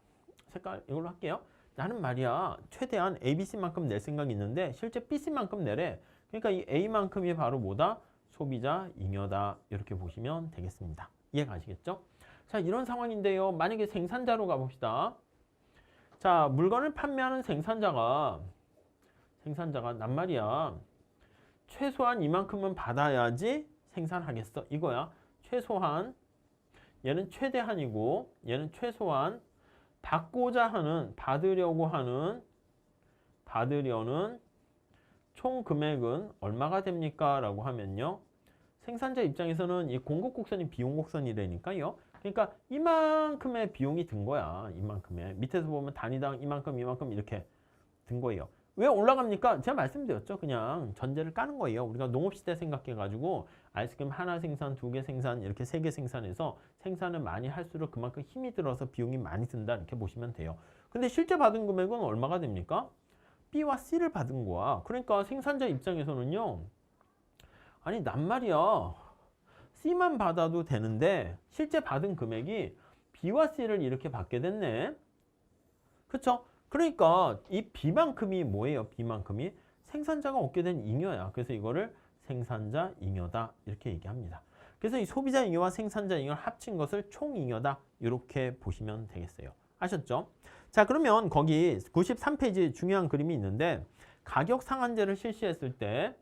Speaker 1: 색깔 이걸로 할게요. 나는 말이야. 최대한 A, B, C만큼 낼 생각이 있는데 실제 B, C만큼 내래. 그러니까 이 A만큼이 바로 뭐다? 소비자 잉여다. 이렇게 보시면 되겠습니다. 이해 가시겠죠? 자, 이런 상황인데요. 만약에 생산자로 가봅시다. 자, 물건을 판매하는 생산자가 난 말이야. 최소한 이만큼은 받아야지 생산하겠어. 이거야. 최소한 얘는 최대한이고 얘는 최소한 받으려는 총 금액은 얼마가 됩니까? 라고 하면요. 생산자 입장에서는 이 공급 곡선이 비용 곡선이라니까요. 그러니까 이만큼의 비용이 든 거야. 이만큼의. 밑에서 보면 단위당 이만큼 이렇게 든 거예요. 왜 올라갑니까? 제가 말씀드렸죠. 그냥 전제를 까는 거예요. 우리가 농업시대 생각해가지고 아이스크림 하나 생산, 2개 생산, 이렇게 3개 생산해서 생산을 많이 할수록 그만큼 힘이 들어서 비용이 많이 든다. 이렇게 보시면 돼요. 근데 실제 받은 금액은 얼마가 됩니까? B와 C를 받은 거야. 그러니까 생산자 입장에서는요. 아니 난 말이야. C만 받아도 되는데 실제 받은 금액이 B와 C를 이렇게 받게 됐네. 그쵸? 그러니까 이 B만큼이 뭐예요? B만큼이 생산자가 얻게 된 잉여야. 그래서 이거를 생산자 잉여다 이렇게 얘기합니다. 그래서 이 소비자 잉여와 생산자 잉여를 합친 것을 총잉여다 이렇게 보시면 되겠어요. 아셨죠? 자, 그러면 거기 93페이지 중요한 그림이 있는데 가격 상한제를 실시했을 때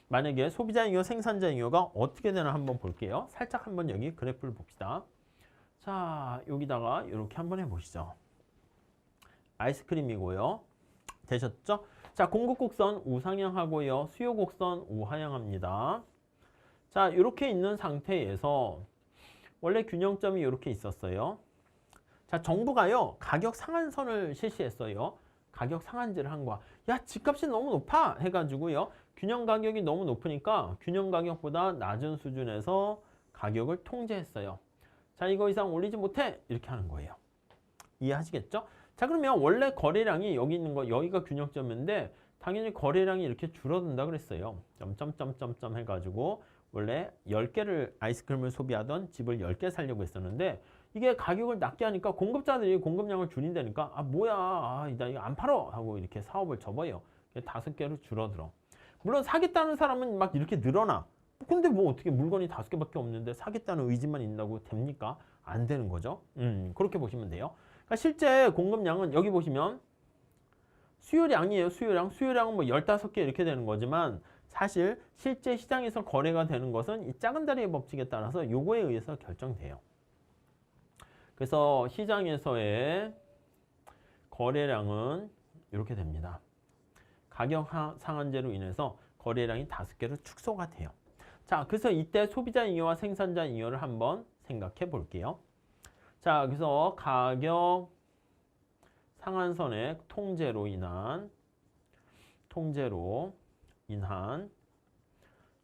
Speaker 1: 만약에 소비자 잉여, 생산자 잉여가 어떻게 되나 한번 볼게요. 살짝 한번 여기 그래프를 봅시다. 자, 여기다가 이렇게 한번 해보시죠. 아이스크림이고요. 되셨죠? 자, 공급 곡선 우상향하고요. 수요 곡선 우하향합니다. 자, 이렇게 있는 상태에서 원래 균형점이 이렇게 있었어요. 자, 정부가요. 가격 상한선을 실시했어요. 가격 상한제를 한 거야. 야, 집값이 너무 높아 해가지고요. 균형 가격이 너무 높으니까 균형 가격보다 낮은 수준에서 가격을 통제했어요. 자, 이거 이상 올리지 못해 이렇게 하는 거예요. 이해하시겠죠? 자, 그러면 원래 거래량이 여기 있는 거 여기가 균형점인데 당연히 거래량이 이렇게 줄어든다 그랬어요. 점점점점점 해가지고 원래 10개를 아이스크림을 소비하던 집을 10개 살려고 했었는데 이게 가격을 낮게 하니까 공급자들이 공급량을 줄인다니까 아 뭐야 나 이거 안 팔어 하고 이렇게 사업을 접어요. 5개로 줄어들어. 물론 사겠다는 사람은 막 이렇게 늘어나. 근데 뭐 어떻게 물건이 5개밖에 없는데 사겠다는 의지만 있다고 됩니까? 안 되는 거죠. 그렇게 보시면 돼요. 그러니까 실제 공급량은 여기 보시면 수요량이에요. 수요량은 뭐 15개 이렇게 되는 거지만 사실 실제 시장에서 거래가 되는 것은 이 작은 다리의 법칙에 따라서 요거에 의해서 결정돼요. 그래서 시장에서의 거래량은 이렇게 됩니다. 가격 상한제로 인해서 거래량이 5개로 축소가 돼요. 자, 그래서 이때 소비자 잉여와 생산자 잉여를 한번 생각해 볼게요. 자, 그래서 가격 상한선의 통제로 인한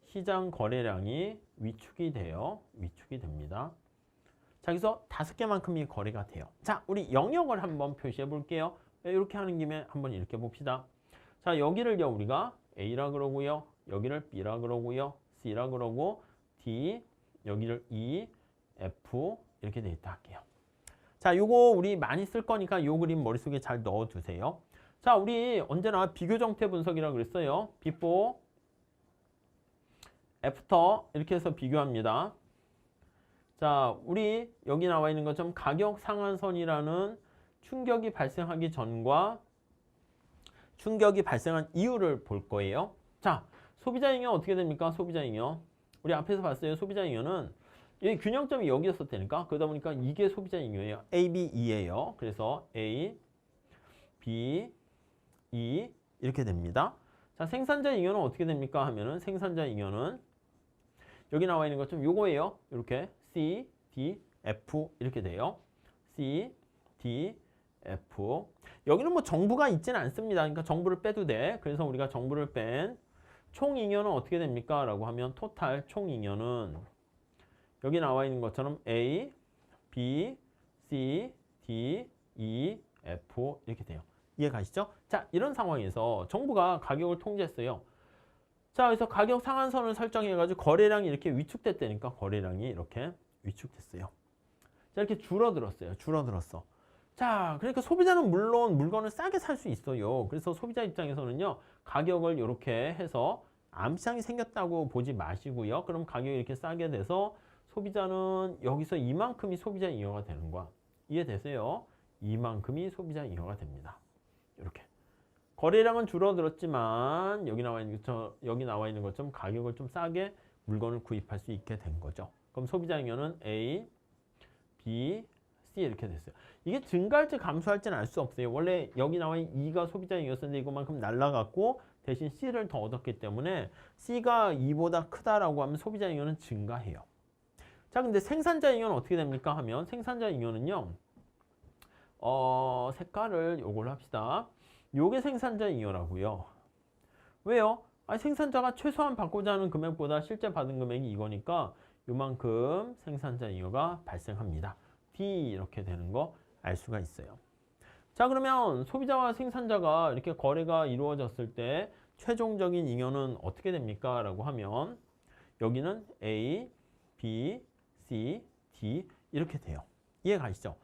Speaker 1: 시장 거래량이 위축이 됩니다. 자, 그래서 5개만큼이 거래가 돼요. 자, 우리 영역을 한번 표시해 볼게요. 이렇게 하는 김에 한번 이렇게 봅시다. 자, 여기를요, 우리가 A라 그러고요. 여기를 B라 그러고요. C라 그러고 D, 여기를 E, F 이렇게 돼 있다 할게요. 자, 요거 우리 많이 쓸 거니까 요 그림 머릿속에 잘 넣어 두세요. 자, 우리 언제나 비교 정태 분석이라고 그랬어요. before, after 이렇게 해서 비교합니다. 자, 우리 여기 나와 있는 것처럼 가격 상한선이라는 충격이 발생하기 전과 충격이 발생한 이유를 볼 거예요. 자, 소비자 잉여 어떻게 됩니까? 소비자 잉여. 우리 앞에서 봤어요. 소비자 잉여는 이 균형점이 여기였었다니까. 그러다 보니까 이게 소비자 잉여예요. A, B, E예요. 그래서 A, B, E 이렇게 됩니다. 자, 생산자 잉여는 어떻게 됩니까? 하면은 생산자 잉여는 여기 나와 있는 것처럼 요거예요. 이렇게 C, D, F 이렇게 돼요. C, D, F. 여기는 뭐 정부가 있지는 않습니다. 그러니까 정부를 빼도 돼. 그래서 우리가 정부를 뺀 총 잉여는 어떻게 됩니까? 라고 하면 토탈 총 잉여는 여기 나와 있는 것처럼 A, B, C, D, E, F 이렇게 돼요. 이해 가시죠? 자, 이런 상황에서 정부가 가격을 통제했어요. 자, 그래서 가격 상한선을 설정해가지고 거래량이 이렇게 위축됐다니까 거래량이 이렇게 위축됐어요. 자, 이렇게 줄어들었어. 자, 그러니까 소비자는 물론 물건을 싸게 살 수 있어요. 그래서 소비자 입장에서는요, 가격을 이렇게 해서 암시장이 생겼다고 보지 마시고요. 그럼 가격이 이렇게 싸게 돼서 소비자는 여기서 이만큼이 소비자 잉여가 되는 거야. 이해되세요? 이만큼이 소비자 잉여가 됩니다. 이렇게. 거래량은 줄어들었지만 여기 나와 있는 것처럼 가격을 좀 싸게 물건을 구입할 수 있게 된 거죠. 그럼 소비자 잉여는 A, B, C 이렇게 됐어요. 이게 증가할지 감소할지는 알 수 없어요. 원래 여기 나와 있는 E가 소비자 잉여였는데 이것만큼 날라갔고 대신 C를 더 얻었기 때문에 C가 2보다 크다라고 하면 소비자 잉여는 증가해요. 자, 근데 생산자 잉여는 어떻게 됩니까? 하면 생산자 잉여는요. 색깔을 요걸로 합시다. 요게 생산자 잉여라고요. 왜요? 생산자가 최소한 받고자 하는 금액보다 실제 받은 금액이 이거니까 요만큼 생산자 잉여가 발생합니다. D 이렇게 되는 거 알 수가 있어요. 자, 그러면 소비자와 생산자가 이렇게 거래가 이루어졌을 때 최종적인 잉여는 어떻게 됩니까? 라고 하면 여기는 A, B, C, D 이렇게 돼요. 이해 가시죠?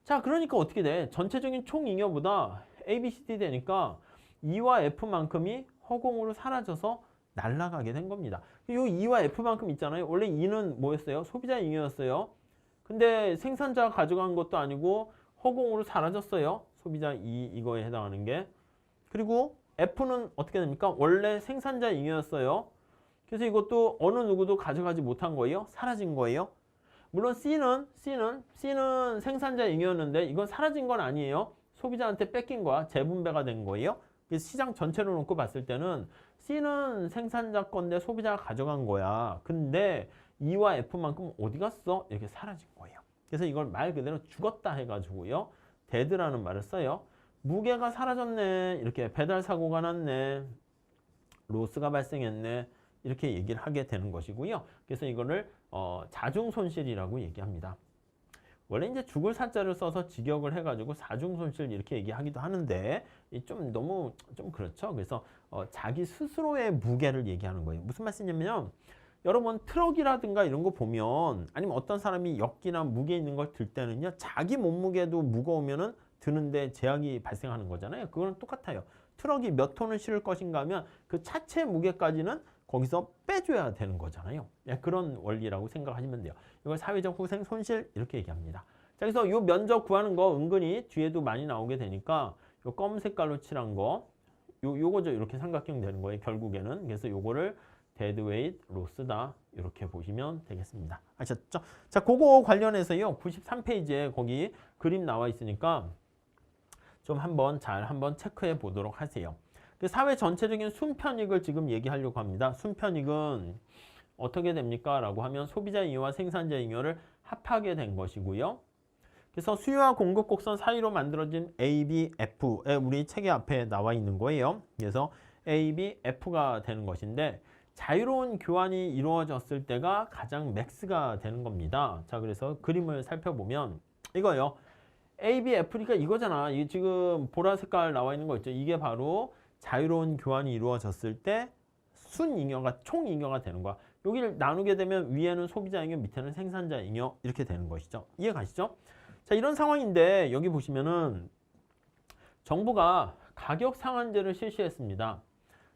Speaker 1: 자, 그러니까 어떻게 돼? 전체적인 총 잉여보다 A, B, C, D 되니까 E와 F만큼이 허공으로 사라져서 날아가게 된 겁니다. 이 E와 F만큼 있잖아요. 원래 E는 뭐였어요? 소비자 잉여였어요. 근데 생산자가 가져간 것도 아니고 허공으로 사라졌어요. 소비자 E 이거에 해당하는 게. 그리고 F는 어떻게 됩니까? 원래 생산자 잉여였어요. 그래서 이것도 어느 누구도 가져가지 못한 거예요. 사라진 거예요. 물론 C는 생산자 잉여였는데 이건 사라진 건 아니에요. 소비자한테 뺏긴 거야. 재분배가 된 거예요. 그래서 시장 전체로 놓고 봤을 때는 C는 생산자 건데 소비자가 가져간 거야. 근데 E와 F만큼 어디 갔어? 이렇게 사라진 거예요. 그래서 이걸 말 그대로 죽었다 해가지고요. dead라는 말을 써요. 무게가 사라졌네. 이렇게 배달 사고가 났네. 로스가 발생했네. 이렇게 얘기를 하게 되는 것이고요. 그래서 이거를 자중 손실이라고 얘기합니다. 원래 이제 죽을 사자를 써서 직역을 해가지고 사중 손실 이렇게 얘기하기도 하는데 좀 너무 좀 그렇죠. 그래서 자기 스스로의 무게를 얘기하는 거예요. 무슨 말씀이냐면 여러분 트럭이라든가 이런 거 보면 아니면 어떤 사람이 역기나 무게 있는 걸 들 때는요 자기 몸무게도 무거우면은 드는데 제약이 발생하는 거잖아요. 그거는 똑같아요. 트럭이 몇 톤을 실을 것인가 하면 그 차체 무게까지는 거기서 빼줘야 되는 거잖아요. 그런 원리라고 생각하시면 돼요. 이걸 사회적 후생 손실 이렇게 얘기합니다. 자, 그래서 이 면적 구하는 거 은근히 뒤에도 많이 나오게 되니까 요 검은 색깔로 칠한 거 요거죠. 이렇게 삼각형 되는 거예요. 결국에는. 그래서 요거를 데드웨이트 로스다 이렇게 보시면 되겠습니다. 아셨죠? 자, 그거 관련해서요. 93페이지에 거기 그림 나와 있으니까 좀 한번 체크해 보도록 하세요. 사회 전체적인 순편익을 지금 얘기하려고 합니다. 순편익은 어떻게 됩니까? 라고 하면 소비자 잉여와 생산자 잉여를 합하게 된 것이고요. 그래서 수요와 공급 곡선 사이로 만들어진 A, B, F에 우리 책의 앞에 나와 있는 거예요. 그래서 A, B, F가 되는 것인데 자유로운 교환이 이루어졌을 때가 가장 맥스가 되는 겁니다. 자, 그래서 그림을 살펴보면 이거요. A, B, F니까 이거잖아. 이게 지금 보라 색깔 나와 있는 거 있죠. 이게 바로 자유로운 교환이 이루어졌을 때 순잉여가 총잉여가 되는 거야. 여기를 나누게 되면 위에는 소비자 잉여, 밑에는 생산자 잉여 이렇게 되는 것이죠. 이해 가시죠? 자, 이런 상황인데 여기 보시면은 정부가 가격 상한제를 실시했습니다.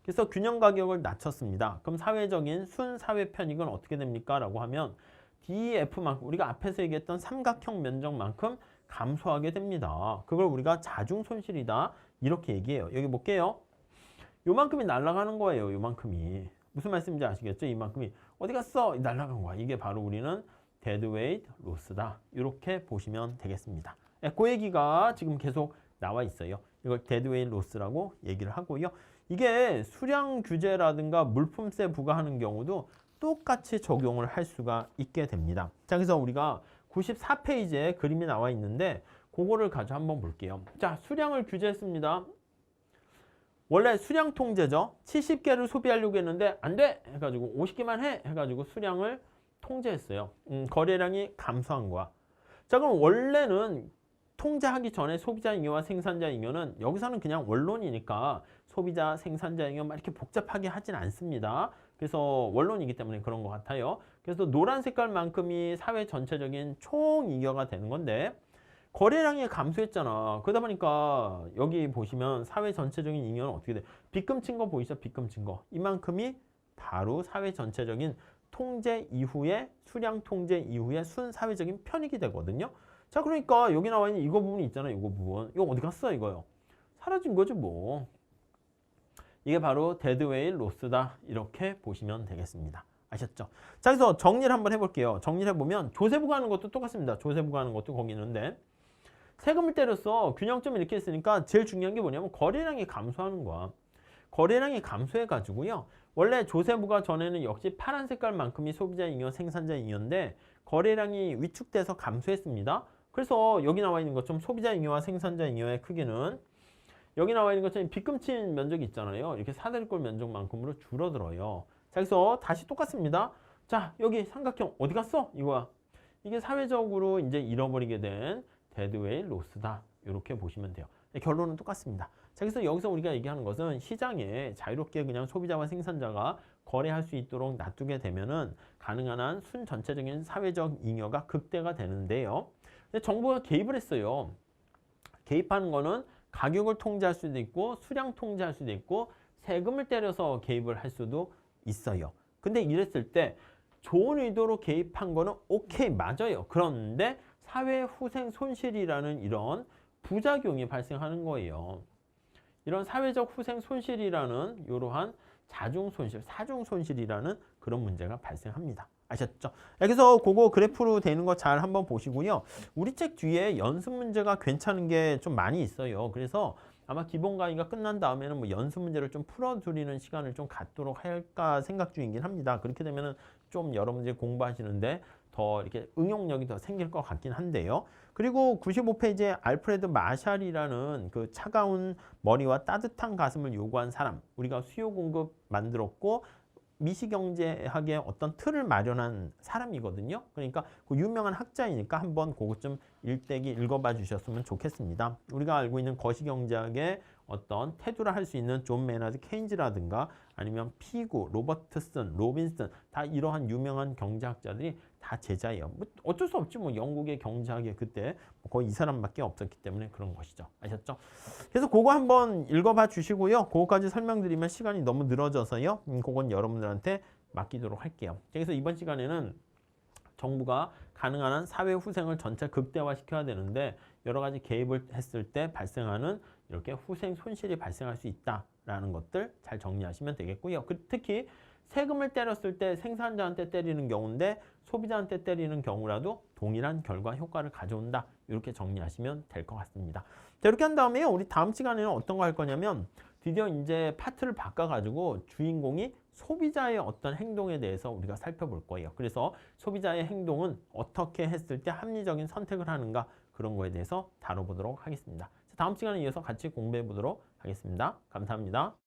Speaker 1: 그래서 균형 가격을 낮췄습니다. 그럼 사회적인 순사회 편익은 어떻게 됩니까? 라고 하면 DEF만큼 우리가 앞에서 얘기했던 삼각형 면적만큼 감소하게 됩니다. 그걸 우리가 자중 손실이다 이렇게 얘기해요. 여기 볼게요. 요만큼이 날아가는 거예요. 요만큼이. 무슨 말씀인지 아시겠죠? 이만큼이 어디 갔어? 날아간 거야. 이게 바로 우리는 데드웨이트 로스다. 이렇게 보시면 되겠습니다. 그 얘기가 지금 계속 나와 있어요. 이걸 데드웨이트 로스라고 얘기를 하고요. 이게 수량 규제라든가 물품세 부과하는 경우도 똑같이 적용을 할 수가 있게 됩니다. 자, 그래서 우리가 94페이지에 그림이 나와 있는데 그거를 가지고 한번 볼게요. 자, 수량을 규제했습니다. 원래 수량 통제죠. 70개를 소비하려고 했는데 안 돼! 해가지고 50개만 해! 해가지고 수량을 통제했어요. 거래량이 감소한 거야. 자, 그럼 원래는 통제하기 전에 소비자 잉여와 생산자 잉여는 여기서는 그냥 원론이니까 소비자, 생산자 잉여 막 이렇게 복잡하게 하진 않습니다. 그래서 원론이기 때문에 그런 것 같아요. 그래서 노란 색깔만큼이 사회 전체적인 총 잉여가 되는 건데 거래량이 감소했잖아. 그러다 보니까 여기 보시면 사회 전체적인 잉여는 어떻게 돼? 빗금 친 거 보이시죠? 빗금 친 거. 이만큼이 바로 사회 전체적인 통제 이후에 수량 통제 이후에 순사회적인 편익이 되거든요. 자, 그러니까 여기 나와 있는 이거 부분이 있잖아요. 이거 부분. 이거 어디 갔어? 이거요. 사라진 거죠, 뭐. 이게 바로 데드웨이트 로스다. 이렇게 보시면 되겠습니다. 아셨죠? 자, 그래서 정리를 한번 해볼게요. 정리를 해보면 조세부가 하는 것도 똑같습니다. 조세부가 하는 것도 거기 있는데 세금을 때려서 균형점 이렇게 했으니까 제일 중요한 게 뭐냐면 거래량이 감소하는 거야. 거래량이 감소해가지고요. 원래 조세부가 전에는 역시 파란 색깔만큼이 소비자 잉여, 생산자 잉여인데 거래량이 위축돼서 감소했습니다. 그래서 여기 나와 있는 것처럼 소비자 잉여와 생산자 잉여의 크기는 여기 나와 있는 것처럼 빗금 친 면적이 있잖아요. 이렇게 사다리꼴 면적만큼으로 줄어들어요. 자, 그래서 다시 똑같습니다. 자, 여기 삼각형 어디 갔어? 이거야. 이게 사회적으로 이제 잃어버리게 된 데드웨이트 로스다. 이렇게 보시면 돼요. 결론은 똑같습니다. 자, 그래서 여기서 우리가 얘기하는 것은 시장에 자유롭게 그냥 소비자와 생산자가 거래할 수 있도록 놔두게 되면은 가능한 한 순 전체적인 사회적 잉여가 극대가 되는데요. 근데 정부가 개입을 했어요. 개입하는 거는 가격을 통제할 수도 있고 수량 통제할 수도 있고 세금을 때려서 개입을 할 수도 있어요. 근데 이랬을 때 좋은 의도로 개입한 거는 오케이, 맞아요. 그런데 사회후생 손실이라는 이런 부작용이 발생하는 거예요. 이런 사회적 후생 손실이라는 이러한 자중 손실, 사중 손실이라는 그런 문제가 발생합니다. 아셨죠? 그래서 그거 그래프로 되는 거 잘 한번 보시고요. 우리 책 뒤에 연습 문제가 괜찮은 게 좀 많이 있어요. 그래서 아마 기본 강의가 끝난 다음에는 뭐 연습 문제를 좀 풀어드리는 시간을 좀 갖도록 할까 생각 중이긴 합니다. 그렇게 되면은 좀 여러분들이 공부하시는데 더 이렇게 응용력이 더 생길 것 같긴 한데요. 그리고 95페이지에 알프레드 마샬이라는 그 차가운 머리와 따뜻한 가슴을 요구한 사람, 우리가 수요 공급 만들었고 미시경제학의 어떤 틀을 마련한 사람이거든요. 그러니까 그 유명한 학자이니까 한번 그것 좀 일대기 읽어봐 주셨으면 좋겠습니다. 우리가 알고 있는 거시경제학의 어떤 태도를 할 수 있는 존 메나드 케인즈라든가 아니면 피구, 로버트슨, 로빈슨 다 이러한 유명한 경제학자들이 다 제자예요. 뭐 어쩔 수 없지 뭐 영국의 경제학에 그때 거의 이 사람밖에 없었기 때문에 그런 것이죠. 아셨죠? 그래서 그거 한번 읽어봐 주시고요. 그거까지 설명드리면 시간이 너무 늘어져서요. 그건 여러분들한테 맡기도록 할게요. 그래서 이번 시간에는 정부가 가능한 한 사회 후생을 전체 극대화시켜야 되는데 여러 가지 개입을 했을 때 발생하는 이렇게 후생 손실이 발생할 수 있다라는 것들 잘 정리하시면 되겠고요. 특히 세금을 때렸을 때 생산자한테 때리는 경우인데 소비자한테 때리는 경우라도 동일한 결과 효과를 가져온다. 이렇게 정리하시면 될 것 같습니다. 자, 이렇게 한 다음에요. 우리 다음 시간에는 어떤 거 할 거냐면 드디어 이제 파트를 바꿔가지고 주인공이 소비자의 어떤 행동에 대해서 우리가 살펴볼 거예요. 그래서 소비자의 행동은 어떻게 했을 때 합리적인 선택을 하는가 그런 거에 대해서 다뤄보도록 하겠습니다. 다음 시간에 이어서 같이 공부해 보도록 하겠습니다. 감사합니다.